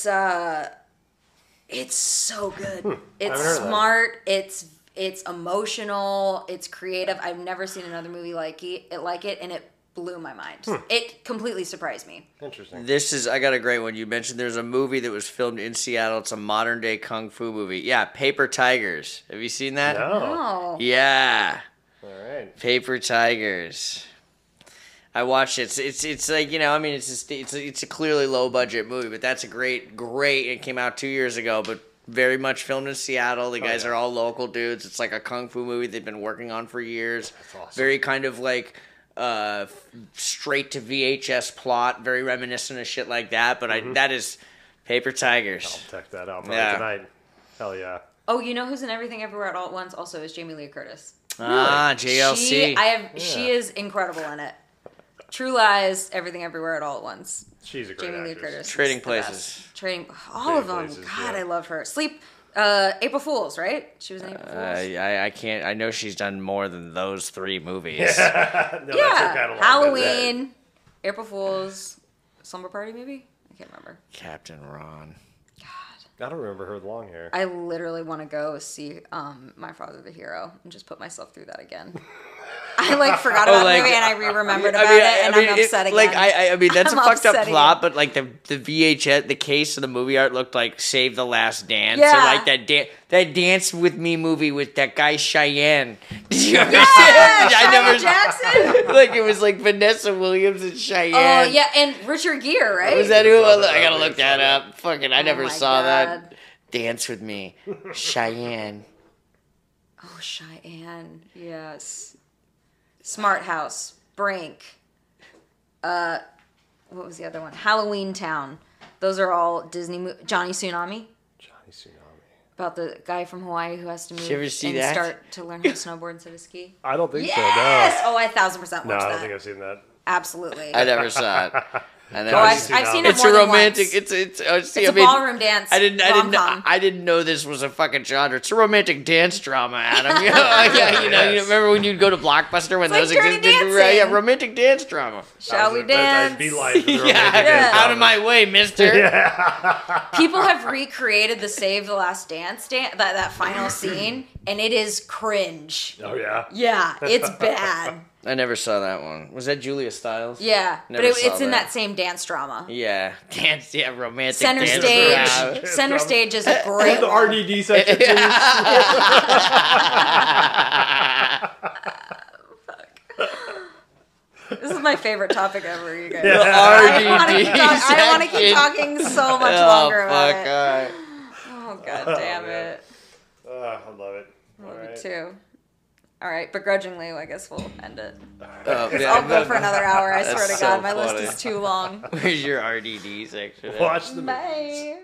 so good. It's haven't heard of that. smart. It's emotional. It's creative. I've never seen another movie like it, and it blew my mind. It completely surprised me. Interesting. I got a great one. You mentioned there's a movie that was filmed in Seattle. It's a modern day kung fu movie. Yeah, Paper Tigers. Have you seen that? No. Oh, Yeah, All right. Paper Tigers. I watched it. It's like, you know, I mean, it's a clearly low budget movie, but that's a great. It came out 2 years ago, but very much filmed in Seattle. The guys are all local dudes. It's like a kung fu movie they've been working on for years. That's awesome. Very kind of like straight to VHS plot, very reminiscent of shit like that. But that is Paper Tigers. I'll check that out probably Yeah. tonight. Hell yeah. Oh, you know who's in Everything Everywhere at All at Once? Also, is Jamie Lee Curtis. Ah, JLC. She is incredible in it. True Lies, Everything Everywhere at All at Once. She's a great Jamie Lee actress. Curtis. Trading is the Places. best. All Trading of them. Places, God, yeah. I love her. April Fools, right? She was in April Fools. I can't. I know she's done more than those 3 movies. No, that's her Yeah, catalog. Halloween, April Fools, Slumber Party, maybe? I can't remember. Captain Ron. I don't remember her with long hair. I literally want to go see My Father the Hero and just put myself through that again. I like forgot about the movie and I re-remembered about it and I'm upset again. Like I mean, that's I'm a fucked up upset plot, again. but like the VHS, the case of the movie art looked like Save the Last Dance, Yeah. or like that Dance with Me movie with that guy Cheyenne. Did you ever see it? Cheyenne Jackson. Like it was like Vanessa Williams and Cheyenne. Oh yeah, and Richard Gere, right? Was that who? Love it, I gotta love it, look that love up. Fucking, I never my saw that. God. Dance with Me, Cheyenne. Oh, Cheyenne. Yes. Smart House. Brink. What was the other one? Halloween Town. Those are all Disney Johnny Tsunami. Johnny Tsunami. About the guy from Hawaii who has to move you ever see and that? start to learn how to snowboard instead of ski. I don't think Yes! so, Oh, I 1,000% watched no. No, I that. don't think I've seen that. Absolutely. I never saw it. I never Oh, I've seen seen it. it It's more a than romantic. once. It's It's a ballroom dance. I didn't rom-com. know this was a fucking genre. It's a romantic dance drama, Adam. You know, you remember when you'd go to Blockbuster when It's those like Dirty existed? Dancing. Right, yeah, romantic dance drama. Shall we dance? I'd be like, for the romantic Yeah, dance out of drama. my way, mister. People have recreated the Save the Last Dance that final scene, and it is cringe. Oh yeah. Yeah, it's bad. I never saw that one. Was that Julia Stiles? Yeah, Never but saw it's in that. that same dance drama. Yeah, dance. Yeah, romantic Center dance stage. drama. Center stage is a great The one. RDD section. This is my favorite topic ever, you guys. The I want to RDD keep section. talking so much Oh, longer about fuck, it. all right. Oh god damn man. it. I love it. I All love right. it too. All right, begrudgingly, I guess we'll end it. Yeah, I'll go for another hour. I That's swear to so God, my funny. list is too long. Where's your RDD section? Watch the movies. Bye.